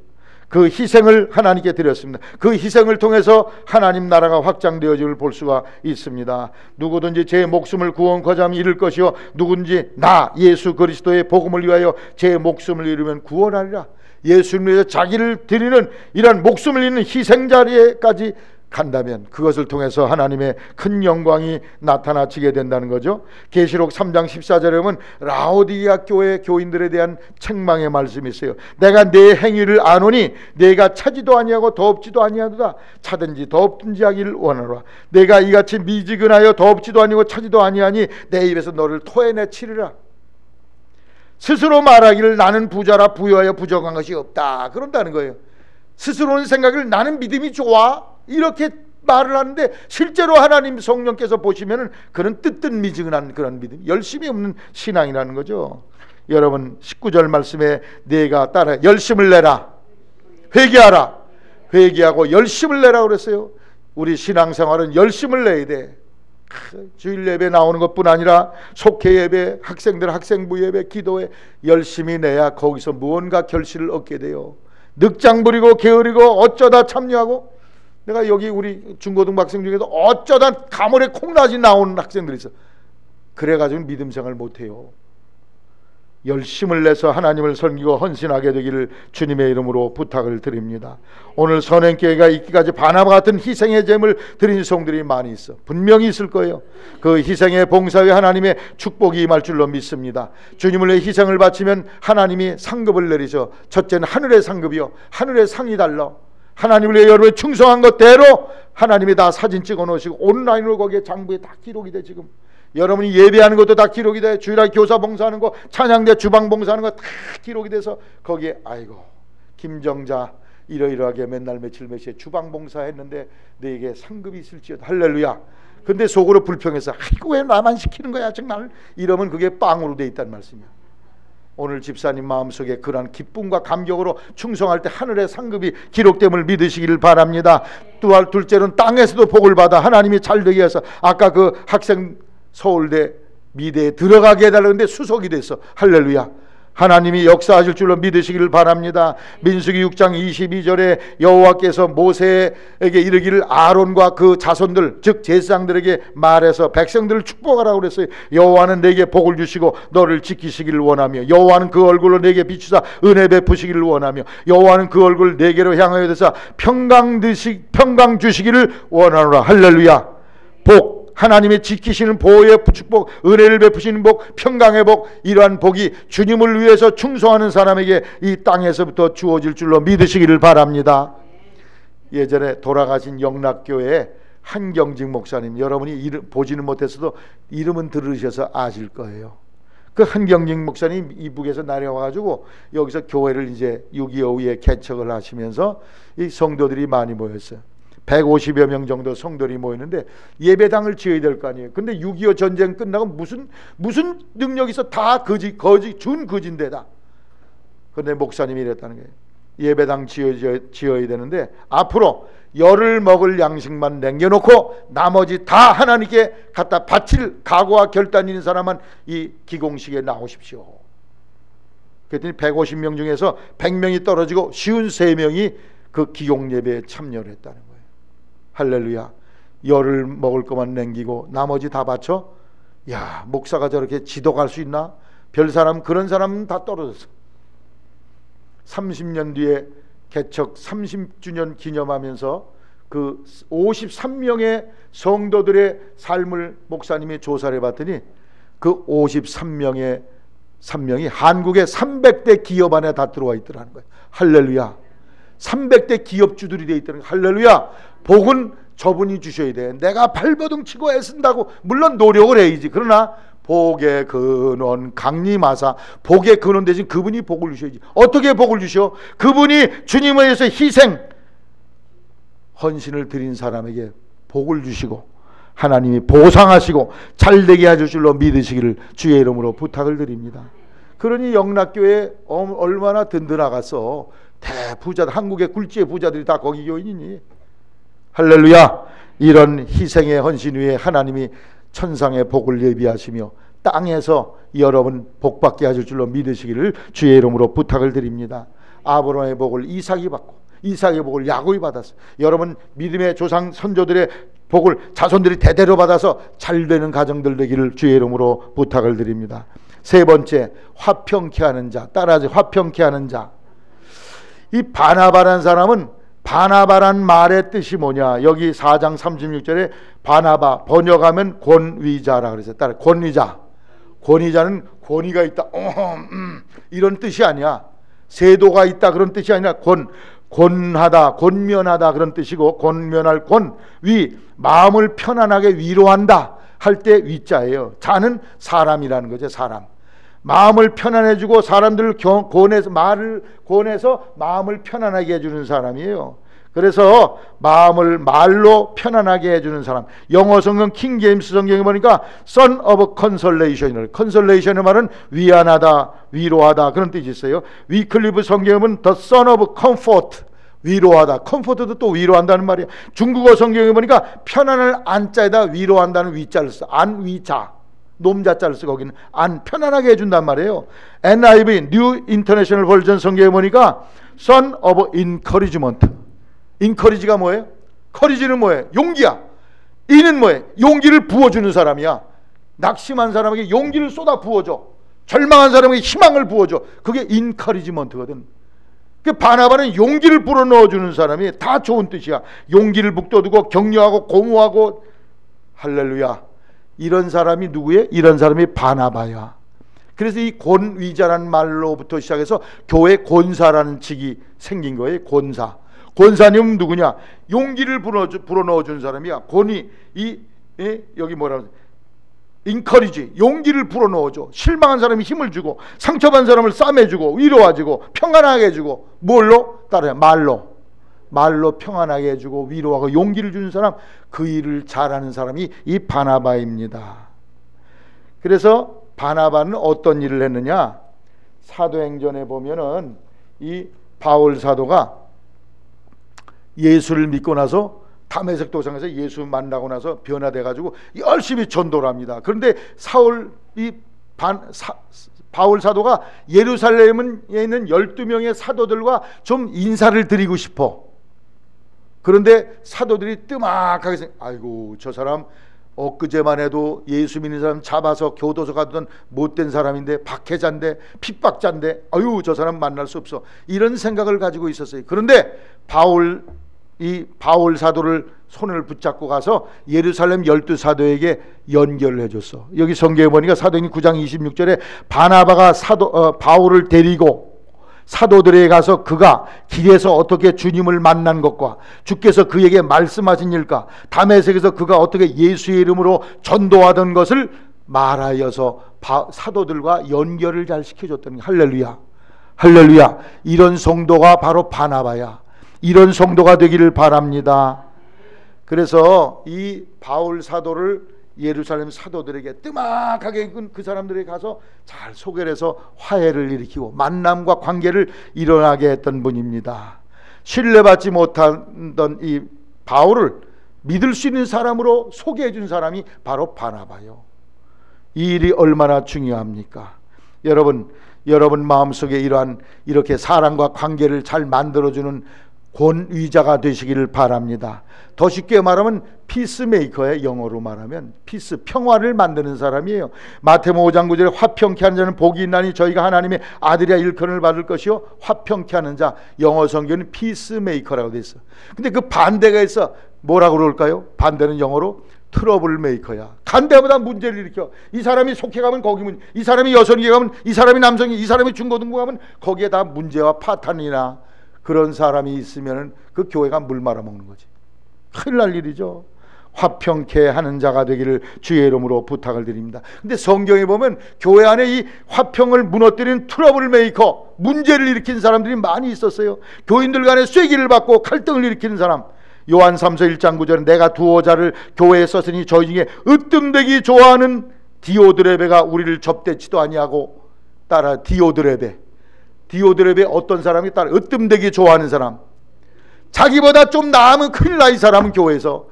그 희생을 하나님께 드렸습니다. 그 희생을 통해서 하나님 나라가 확장되어짐을 볼 수가 있습니다. 누구든지 제 목숨을 구원코자 하면 잃을 것이요 누구든지 나 예수 그리스도의 복음을 위하여 제 목숨을 잃으면 구원하리라. 예수님을 위해서 자기를 드리는 이런 목숨을 잃는 희생 자리에까지 간다면 그것을 통해서 하나님의 큰 영광이 나타나지게 된다는 거죠. 계시록 3장 14절에 보면 라오디게아 교회 교인들에 대한 책망의 말씀이 있어요. 내가 내 행위를 아노니 내가 차지도 아니하고 더없지도 아니하도다. 차든지 더없든지 하기를 원하노라. 내가 이같이 미지근하여 더없지도 아니고 차지도 아니하니 내 입에서 너를 토해내치리라. 스스로 말하기를 나는 부자라 부여하여 부족한 것이 없다 그런다는 거예요. 스스로는 생각을 나는 믿음이 좋아 이렇게 말을 하는데 실제로 하나님 성령께서 보시면은 그런 뜨뜻미지근한 그런 믿음, 열심이 없는 신앙이라는 거죠. 여러분 19절 말씀에 내가 따라 열심을 내라, 회개하라, 회개하고 열심을 내라 그랬어요. 우리 신앙생활은 열심을 내야 돼. 주일 예배 나오는 것뿐 아니라 속회 예배, 학생들 학생부 예배, 기도에 열심히 내야 거기서 무언가 결실을 얻게 돼요. 늑장 부리고 게으르고 어쩌다 참여하고, 내가 여기 우리 중고등부 학생 중에도 어쩌다 가물에 콩나지 나오는 학생들이 있어. 그래가지고 믿음 생활 못해요. 열심을 내서 하나님을 섬기고 헌신하게 되기를 주님의 이름으로 부탁을 드립니다. 오늘 선행교회가 있기까지 바나바 같은 희생의 제물 드린 성들이 많이 있어. 분명히 있을 거예요. 그 희생의 봉사에 하나님의 축복이 임할 줄로 믿습니다. 주님을 위해 희생을 바치면 하나님이 상급을 내리셔. 첫째는 하늘의 상급이요, 하늘의 상이 달라. 하나님을 위해 여러분이 충성한 것대로 하나님이 다 사진 찍어 놓으시고 온라인으로 거기에 장부에 다 기록이 돼. 지금 여러분이 예배하는 것도 다 기록이 돼. 주일날 교사 봉사하는 거, 찬양대 주방 봉사하는 거 다 기록이 돼서 거기에 아이고 김정자 이러이러하게 맨날 며칠 몇 시에 주방 봉사했는데 너에게 상급이 있을지어다. 할렐루야. 근데 속으로 불평해서 아이고 왜 나만 시키는 거야 정말, 이러면 그게 빵으로 돼 있다는 말씀이야. 오늘 집사님 마음속에 그러한 기쁨과 감격으로 충성할 때 하늘의 상급이 기록됨을 믿으시기를 바랍니다. 또 둘째로는 땅에서도 복을 받아 하나님이 잘되게 해서, 아까 그 학생 서울대 미대에 들어가게 해달라는데 수석이 됐어. 할렐루야. 하나님이 역사하실 줄로 믿으시기를 바랍니다. 민수기 6장 22절에 여호와께서 모세에게 이르기를 아론과 그 자손들 즉 제사장들에게 말해서 백성들을 축복하라고 그랬어요. 여호와는 내게 복을 주시고 너를 지키시기를 원하며, 여호와는 그 얼굴로 내게 비추사 은혜 베푸시기를 원하며, 여호와는 그 얼굴을 내게로 향하여 대사 평강 주시기를 원하노라. 할렐루야. 복, 하나님의 지키시는 보호의 축복, 은혜를 베푸시는 복, 평강의 복, 이러한 복이 주님을 위해서 충성하는 사람에게 이 땅에서부터 주어질 줄로 믿으시기를 바랍니다. 예전에 돌아가신 영락교회 한경직 목사님, 여러분이 보지는 못했어도 이름은 들으셔서 아실 거예요. 그 한경직 목사님 이북에서 내려와가지고 여기서 교회를 이제 6.25 후에 개척을 하시면서 이 성도들이 많이 모였어요. 150여 명 정도 성도들이 모이는데 예배당을 지어야 될 거 아니에요. 근데 6.25 전쟁 끝나고 무슨 능력이 있어? 다 준거진데다. 그런데 목사님이 이랬다는 거예요. 예배당 지어야 되는데 앞으로 열을 먹을 양식만 남겨놓고 나머지 다 하나님께 갖다 바칠 각오와 결단이 있는 사람은 이 기공식에 나오십시오. 그랬더니 150명 중에서 100명이 떨어지고 53명이 그 기공 예배에 참여를 했다는 거예요. 할렐루야. 열을 먹을 것만 남기고 나머지 다 바쳐? 야, 목사가 저렇게 지도할 수 있나? 별 사람, 그런 사람은 다 떨어졌어. 30년 뒤에 개척 30주년 기념하면서 그 53명의 성도들의 삶을 목사님이 조사를 해봤더니 그 53명의 3명이 한국의 300대 기업 안에 다 들어와 있더라는 거예요. 할렐루야. 300대 기업주들이 돼 있다는 거예요. 할렐루야. 복은 저분이 주셔야 돼. 내가 발버둥 치고 애쓴다고 물론 노력을 해야지. 그러나 복의 근원 강림하사, 복의 근원 대신 그분이 복을 주셔야지. 어떻게 복을 주셔? 그분이 주님을 위해서 희생 헌신을 드린 사람에게 복을 주시고 하나님이 보상하시고 잘되게 하실 줄로 믿으시기를 주의 이름으로 부탁을 드립니다. 그러니 영락교회 얼마나 든든하겠어. 대부자들, 한국의 굴지의 부자들이 다 거기 교인이니. 할렐루야. 이런 희생의 헌신 위에 하나님이 천상의 복을 예비하시며 땅에서 여러분 복받게 하실 줄로 믿으시기를 주의 이름으로 부탁을 드립니다. 아브라함의 복을 이삭이 받고 이삭의 복을 야곱이 받았어요. 여러분 믿음의 조상 선조들의 복을 자손들이 대대로 받아서 잘되는 가정들 되기를 주의 이름으로 부탁을 드립니다. 세 번째, 화평케 하는 자. 따라하세요. 화평케 하는 자. 이 바나바라는 사람은, 바나바란 말의 뜻이 뭐냐, 여기 4장 36절에 바나바 번역하면 권위자라 그랬어요. 따라 권위자. 권위자는 권위가 있다 이런 뜻이 아니야. 세도가 있다 그런 뜻이 아니라 권하다, 권면하다 그런 뜻이고, 권면할 위, 마음을 편안하게 위로한다 할 때 위자예요. 자는 사람이라는 거죠. 사람. 마음을 편안해주고 사람들을 말을 권해서 마음을 편안하게 해주는 사람이에요. 그래서 마음을 말로 편안하게 해주는 사람. 영어 성경 킹 제임스 성경에 보니까 son of consolation이라고. consolation의 말은 위안하다, 위로하다 그런 뜻이 있어요. 위클리프 성경에 보면 the son of comfort, 위로하다. 컴포트도 또 위로한다는 말이에요. 중국어 성경에 보니까 편안을 안자에다 위로한다는 위자를 써. 안위자, 놈자자를 쓰고 거기는 안, 편안하게 해준단 말이에요. NIV New International Version 성경에 보니까 son of encouragement. encourage가 뭐예요? courage는 뭐예요? 용기야. 이는 뭐예요? 용기를 부어주는 사람이야. 낙심한 사람에게 용기를 쏟아 부어줘. 절망한 사람에게 희망을 부어줘. 그게 encouragement거든. 그 바나바는 용기를 불어넣어주는 사람이, 다 좋은 뜻이야. 용기를 북돋우고 격려하고 고무하고. 할렐루야. 이런 사람이 누구예요? 이런 사람이 바나바야. 그래서 이 권위자라는 말로부터 시작해서 교회 권사라는 직이 생긴 거예요. 권사. 권사님은 누구냐? 용기를 불어넣어주는 사람이야. 권위, 여기 뭐라고 인커리지, 용기를 불어넣어줘. 실망한 사람이 힘을 주고, 상처받은 사람을 싸매주고, 위로해주고, 평안하게 해주고. 뭘로? 따라해. 말로 평안하게 해주고 위로하고 용기를 주는 사람, 그 일을 잘하는 사람이 이 바나바입니다. 그래서 바나바는 어떤 일을 했느냐? 사도행전에 보면은 이 바울 사도가 예수를 믿고 나서 다메섹 도상에서 예수 만나고 나서 변화돼 가지고 열심히 전도를 합니다. 그런데 바울 사도가 예루살렘에 있는 12명의 사도들과 좀 인사를 드리고 싶어. 그런데 사도들이 뜸악하게 아이고, 저 사람 엊그제만 해도 예수 믿는 사람 잡아서 교도소 가던 못된 사람인데, 박해자인데, 핍박자인데, 아유, 저 사람 만날 수 없어, 이런 생각을 가지고 있었어요. 그런데 바울 사도를 손을 붙잡고 가서 예루살렘 12사도에게 연결을 해줬어. 여기 성경에 보니까 사도행전 9장 26절에 바나바가 바울을 데리고 사도들에게 가서 그가 길에서 어떻게 주님을 만난 것과 주께서 그에게 말씀하신 일과 다메섹에서 그가 어떻게 예수의 이름으로 전도하던 것을 말하여서 사도들과 연결을 잘 시켜줬더니, 할렐루야, 할렐루야. 이런 성도가 바로 바나바야. 이런 성도가 되기를 바랍니다. 그래서 이 바울 사도를 예루살렘 사도들에게 뜸악하게 그 사람들에게 가서 잘 소개를 해서 화해를 일으키고 만남과 관계를 일어나게 했던 분입니다. 신뢰받지 못하던 이 바울을 믿을 수 있는 사람으로 소개해 준 사람이 바로 바나바요. 이 일이 얼마나 중요합니까? 여러분 마음속에 이렇게 사랑과 관계를 잘 만들어주는 권위자가 되시기를 바랍니다. 더 쉽게 말하면 피스메이커의, 영어로 말하면 피스, 평화를 만드는 사람이에요. 마태복음 5장 9절에 화평케 하는 자는 복이 있나니 저희가 하나님의 아들이야 일컬음을 받을 것이요 화평케 하는 자, 영어 성경은 피스메이커라고 돼 있어. 근데 그 반대가 있어. 뭐라고 그럴까요? 반대는 영어로 트러블 메이커야. 간 데마다 문제를 일으켜. 이 사람이 속해 가면 거기 문제, 이 사람이 여성에게 가면, 이 사람이 남성이, 이 사람이 중고등부 가면 거기에 다 문제와 파탄이나 그런 사람이 있으면 그 교회가 물 말아먹는 거지. 큰일 날 일이죠. 화평케 하는 자가 되기를 주의 이름으로 부탁을 드립니다. 근데 성경에 보면 교회 안에 이 화평을 무너뜨리는 트러블 메이커, 문제를 일으킨 사람들이 많이 있었어요. 교인들 간에 쐐기를 받고 갈등을 일으키는 사람. 요한 3서 1장 9절에 내가 두어 자를 교회에 썼으니 저희 중에 으뜸되기 좋아하는 디오드레베가 우리를 접대치도 아니하고. 따라 디오드레베 어떤 사람이 따라 으뜸되기 좋아하는 사람. 자기보다 좀 나으면 큰일 나. 이 사람은 교회에서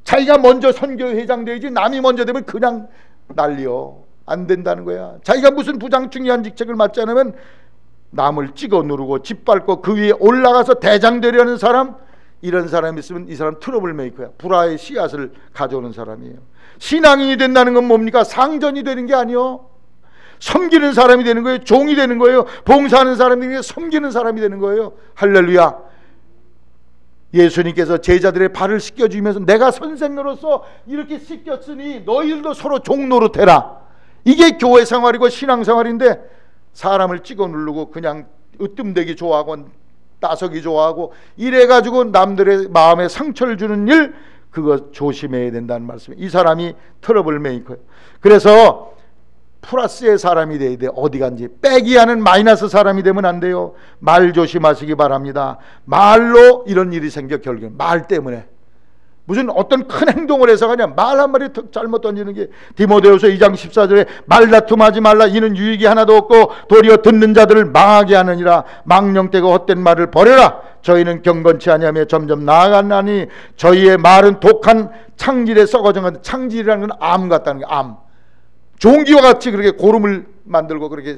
자기가 먼저 선교회장 되지 남이 먼저 되면 그냥 난리요. 안 된다는 거야. 자기가 무슨 부장 중요한 직책을 맡지 않으면 남을 찍어 누르고 짓밟고 그 위에 올라가서 대장 되려는 사람, 이런 사람이 있으면 이 사람 트러블 메이커야. 불화의 씨앗을 가져오는 사람이에요. 신앙인이 된다는 건 뭡니까? 상전이 되는 게 아니요, 섬기는 사람이 되는 거예요. 종이 되는 거예요. 봉사하는 사람이 되는 거예요. 섬기는 사람이 되는 거예요. 할렐루야. 예수님께서 제자들의 발을 씻겨주면서 내가 선생으로서 이렇게 씻겼으니 너희들도 서로 종 노릇해라. 이게 교회 생활이고 신앙 생활인데, 사람을 찍어 누르고 그냥 으뜸되기 좋아하고 따서기 좋아하고 이래가지고 남들의 마음에 상처를 주는 일, 그거 조심해야 된다는 말씀이에요. 이 사람이 트러블 메이커예요. 그래서 플러스의 사람이 돼야 돼. 어디 간지 빼기 하는 마이너스 사람이 되면 안 돼요. 말 조심하시기 바랍니다. 말로 이런 일이 생겨. 결국엔 말 때문에 무슨 어떤 큰 행동을 해서 그냥 말 한마디 턱 잘못 던지는 게, 디모데후서 2장 14절에 말다툼하지 말라. 이는 유익이 하나도 없고 도리어 듣는 자들을 망하게 하느니라. 망령되고 헛된 말을 버려라. 저희는 경건치 아니하며 점점 나아가나니 저희의 말은 독한 창질에 썩어져 간, 창질이라는 건 암 같다는 거예요. 암. 종기와 같이 그렇게 고름을 만들고 그렇게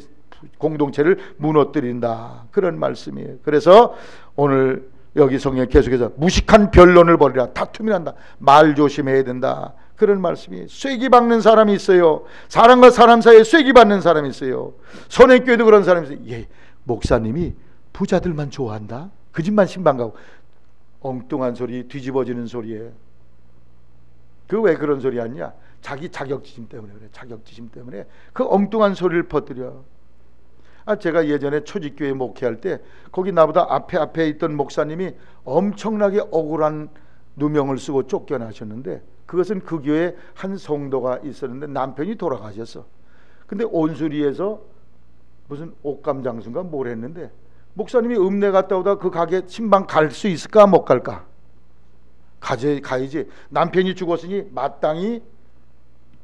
공동체를 무너뜨린다, 그런 말씀이에요. 그래서 오늘 여기 성경 계속해서 무식한 변론을 벌이라. 다툼이 난다. 말 조심해야 된다, 그런 말씀이에요. 쐐기 박는 사람이 있어요. 사람과 사람 사이에 쐐기 받는 사람이 있어요. 선행교회도 그런 사람이 있어요. 예, 목사님이 부자들만 좋아한다, 그 집만 신방 가고. 엉뚱한 소리, 뒤집어지는 소리에. 그 왜 그런 소리 하냐? 자기 자격지심 때문에 그래. 자격지심 때문에 그 엉뚱한 소리를 퍼뜨려. 제가 예전에 초직교회 목회할 때 거기 나보다 앞에 있던 목사님이 엄청나게 억울한 누명을 쓰고 쫓겨나셨는데, 그것은 그 교회에 한 성도가 있었는데 남편이 돌아가셨어. 근데 온수리에서 무슨 옷감 장수인가 뭘 했는데, 목사님이 읍내 갔다 오다 그 가게 신방 갈 수 있을까 못 갈까? 가야지. 남편이 죽었으니 마땅히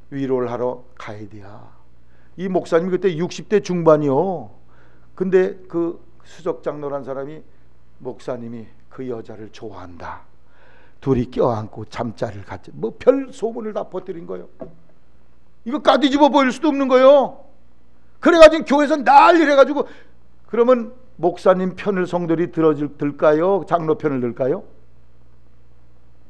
위로를 하러 가야 돼야. 이 목사님이 그때 60대 중반이요. 근데 그 수석장로란 사람이 목사님이 그 여자를 좋아한다, 둘이 껴안고 잠자리를 갖지, 뭐 별 소문을 다 퍼뜨린 거예요. 이거 까뒤집어 보일 수도 없는 거예요. 그래가지고 교회에서 난리를 해가지고, 그러면 목사님 편을 성도들이 들까요? 장로 편을 들까요?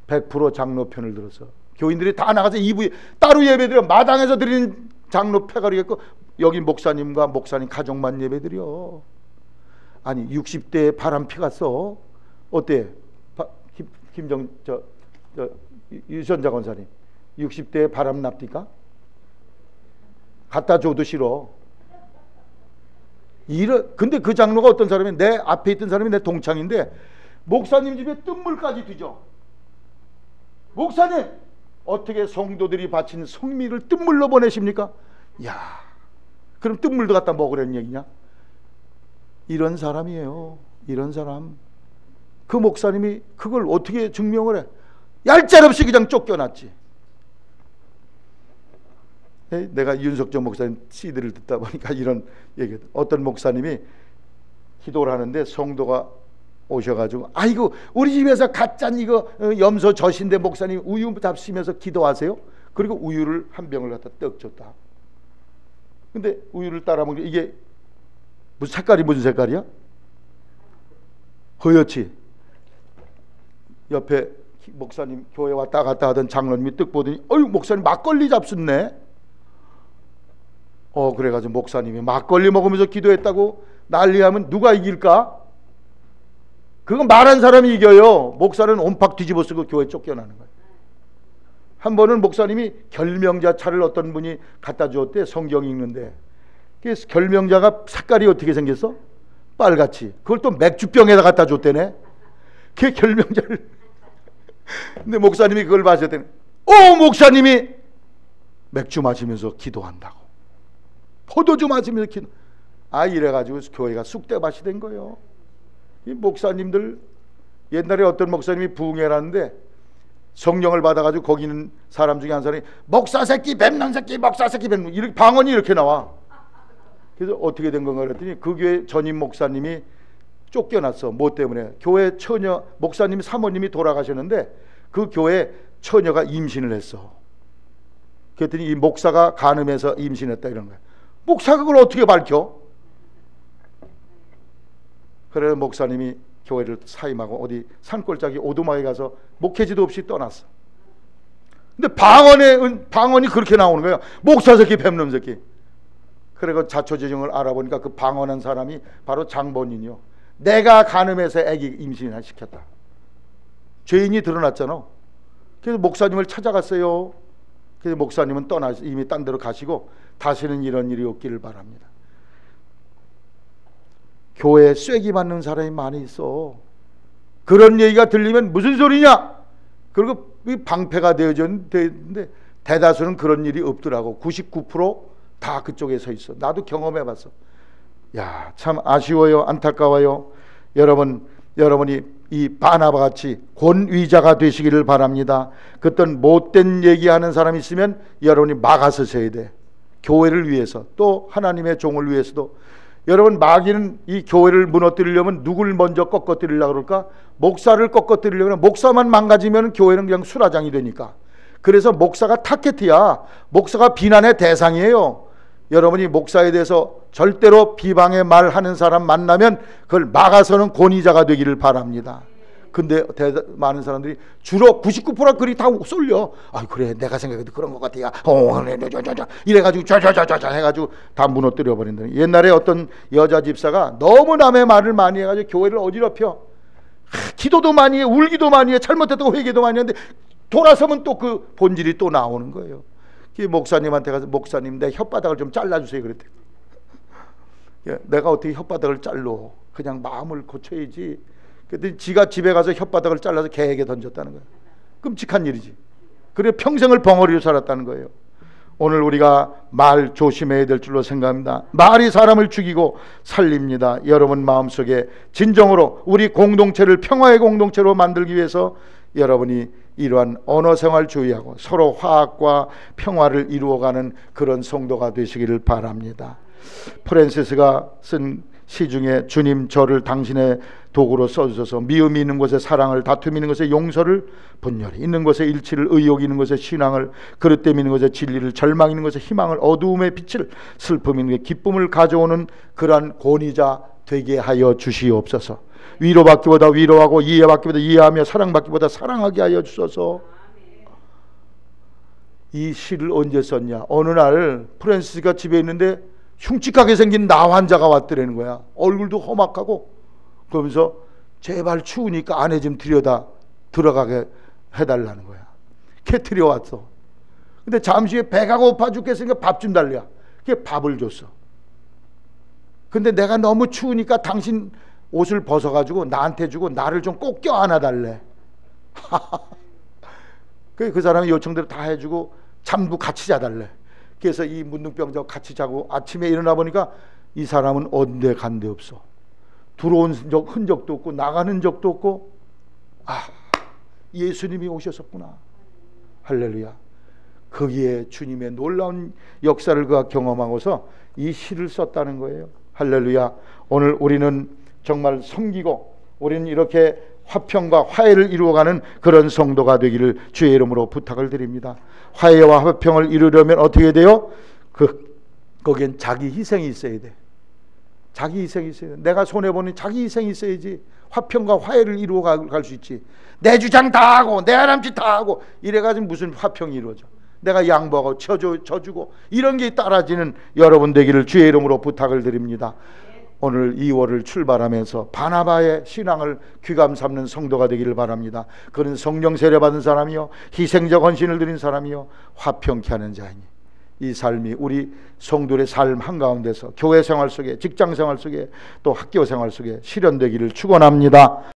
100% 장로 편을 들어서 교인들이 다 나가서 2부 따로 예배드려. 마당에서 드리는 장로 패가리겠고, 여기 목사님과 목사님 가족만 예배드려. 아니 60대에 바람 피갔어. 어때? 유선자 권사님 60대에 바람 납니까? 갖다 줘도 싫어. 근데 그 장로가 어떤 사람이, 내 앞에 있던 사람이 내 동창인데 목사님 집에 뜬물까지 뒤져. 목사님, 어떻게 성도들이 바친 성미를 뜬물로 보내십니까? 야, 그럼 뜬물도 갖다 먹으라는 얘기냐? 이런 사람이에요. 이런 사람. 그 목사님이 그걸 어떻게 증명을 해? 얄짤없이 그냥 쫓겨났지. 내가 윤석정 목사님 CD를 듣다 보니까 이런 얘기. 어떤 목사님이 기도를 하는데 성도가 오셔가지고, 아이고 우리 집에서 갓짠 이거 염소 젖인데 목사님 우유 잡수면서 기도하세요? 그리고 우유를 한 병을 갖다 떡 줬다. 근데 우유를 따라 먹는 이게 무슨 색깔이 무슨 색깔이야? 허옇지. 옆에 목사님 교회 왔다 갔다 하던 장로님이 떡 보더니, 어유 목사님 막걸리 잡숫네. 그래가지고 목사님이 막걸리 먹으면서 기도했다고 난리하면 누가 이길까? 그건 말한 사람이 이겨요. 목사는 온팍 뒤집어 쓰고 교회 쫓겨나는 거예요. 한 번은 목사님이 결명자 차를 어떤 분이 갖다 주었대. 성경 읽는데 그래서 결명자가 색깔이 어떻게 생겼어? 빨갛지. 그걸 또 맥주병에다 갖다 줬대네. 그 결명자를 근데 목사님이 그걸 마셨대네. 목사님이 맥주 마시면서 기도한다고, 포도주 마시면서 기도. 이래가지고 교회가 쑥대밭이 된 거예요. 이 목사님들, 옛날에 어떤 목사님이 부흥회라는데 성령을 받아가지고 거기 있는 사람 중에 한 사람이 목사 새끼 뱀난 새끼 목사 새끼 뱀난, 이렇게 방언이 이렇게 나와. 그래서 어떻게 된 건가 그랬더니 그 교회 전임 목사님이 쫓겨났어. 뭐 때문에? 교회 처녀, 목사님 사모님이 돌아가셨는데 그 교회 처녀가 임신을 했어. 그랬더니 이 목사가 간음해서 임신했다 이런 거야. 목사가 그걸 어떻게 밝혀? 그래서 목사님이 교회를 사임하고 어디 산골짜기 오두막에 가서 목회지도 없이 떠났어. 근데 방언이 그렇게 나오는 거예요. 목사 새끼, 뱀놈 새끼. 그리고 자초지종을 알아보니까 그 방언한 사람이 바로 장본인이요. 내가 간음해서 애기 임신을 시켰다. 죄인이 드러났잖아. 그래서 목사님을 찾아갔어요. 그래서 목사님은 이미 딴 데로 가시고 다시는 이런 일이 없기를 바랍니다. 교회에 쐐기 맞는 사람이 많이 있어. 그런 얘기가 들리면 무슨 소리냐? 그리고 방패가 되어졌는데 대다수는 그런 일이 없더라고. 99% 그쪽에 서 있어. 나도 경험해봤어. 야, 참 아쉬워요. 안타까워요. 여러분이 이 바나바 같이 권위자가 되시기를 바랍니다. 그땐 못된 얘기하는 사람이 있으면 여러분이 막아서셔야 돼. 교회를 위해서, 또 하나님의 종을 위해서도. 여러분, 마귀는 이 교회를 무너뜨리려면 누굴 먼저 꺾어뜨리려고 그럴까? 목사를 꺾어뜨리려면, 목사만 망가지면 교회는 그냥 수라장이 되니까. 그래서 목사가 타겟이야. 목사가 비난의 대상이에요. 여러분이 목사에 대해서 절대로 비방의 말 하는 사람 만나면 그걸 막아서는 권위자가 되기를 바랍니다. 근데 많은 사람들이 주로 99%가 글이 다 쏠려. 아, 그래, 내가 생각해도 그런 것 같아. 이래가지고 쫙쫙쫙쫙 해가지고 다 무너뜨려 버린다. 옛날에 어떤 여자 집사가 너무 남의 말을 많이 해가지고 교회를 어지럽혀. 기도도 많이 해, 울기도 많이 해, 잘못했다고 회개도 많이 하는데 돌아서면 또 그 본질이 또 나오는 거예요. 목사님한테 가서, 목사님, 내 혓바닥을 좀 잘라주세요 그랬대. 내가 어떻게 혓바닥을 잘라? 그냥 마음을 고쳐야지. 그랬더니 지가 집에 가서 혓바닥을 잘라서 개에게 던졌다는 거예요. 끔찍한 일이지. 그래 평생을 벙어리로 살았다는 거예요. 오늘 우리가 말 조심해야 될 줄로 생각합니다. 말이 사람을 죽이고 살립니다. 여러분 마음속에 진정으로 우리 공동체를 평화의 공동체로 만들기 위해서 여러분이 이러한 언어생활 주의하고 서로 화합과 평화를 이루어가는 그런 성도가 되시기를 바랍니다. 프란시스가 쓴 시 중에 주님 저를 당신의 도구로 써주셔서 미움이 있는 곳에 사랑을, 다툼이 있는 곳에 용서를, 분열이 있는 곳에 일치를, 의욕이 있는 곳에 신앙을, 그릇됨이 있는 곳에 진리를, 절망이 있는 곳에 희망을, 어두움의 빛을, 슬픔이 있는 곳에 기쁨을 가져오는 그러한 권위자 되게 하여 주시옵소서. 위로받기보다 위로하고 이해받기보다 이해하며 사랑받기보다 사랑하게 하여 주소서. 이 시를 언제 썼냐? 어느 날 프란시스가 집에 있는데 흉측하게 생긴 나 환자가 왔더라는 거야. 얼굴도 험악하고. 그러면서 제발 추우니까 안에 좀 들어가게 해달라는 거야. 걔 들여왔어. 근데 잠시 후에 배가 고파 죽겠으니까 밥 좀 달라. 걔 밥을 줬어. 근데 내가 너무 추우니까 당신 옷을 벗어가지고 나한테 주고 나를 좀 꼭 껴안아달래. 그 사람이 요청대로 다 해주고 잠도 같이 자달래. 그래서 이 문둥병자와 같이 자고 아침에 일어나 보니까 이 사람은 언제 간 데 없어. 들어온 흔적도 없고 나가는 적도 없고, 예수님이 오셨었구나. 할렐루야. 거기에 주님의 놀라운 역사를 그가 경험하고서 이 시를 썼다는 거예요. 할렐루야. 오늘 우리는 정말 섬기고 우리는 이렇게 화평과 화해를 이루어가는 그런 성도가 되기를 주의 이름으로 부탁을 드립니다. 화해와 화평을 이루려면 어떻게 돼요? 거기엔 자기 희생이 있어야 돼. 자기 희생이 있어야 돼. 내가 손해보는 자기 희생이 있어야지 화평과 화해를 이루어갈 수 있지. 내 주장 다 하고 내 남짓 다 하고 이래가지고 무슨 화평이 이루어져. 내가 양보하고 져주고 이런 게 따라지는 여러분 되기를 주의 이름으로 부탁을 드립니다. 오늘 2월을 출발하면서 바나바의 신앙을 귀감 삼는 성도가 되기를 바랍니다. 그는 성령 세례 받은 사람이요, 희생적 헌신을 드린 사람이요, 화평케 하는 자이니 이 삶이 우리 성도의 삶 한가운데서 교회 생활 속에, 직장 생활 속에, 또 학교 생활 속에 실현되기를 축원합니다.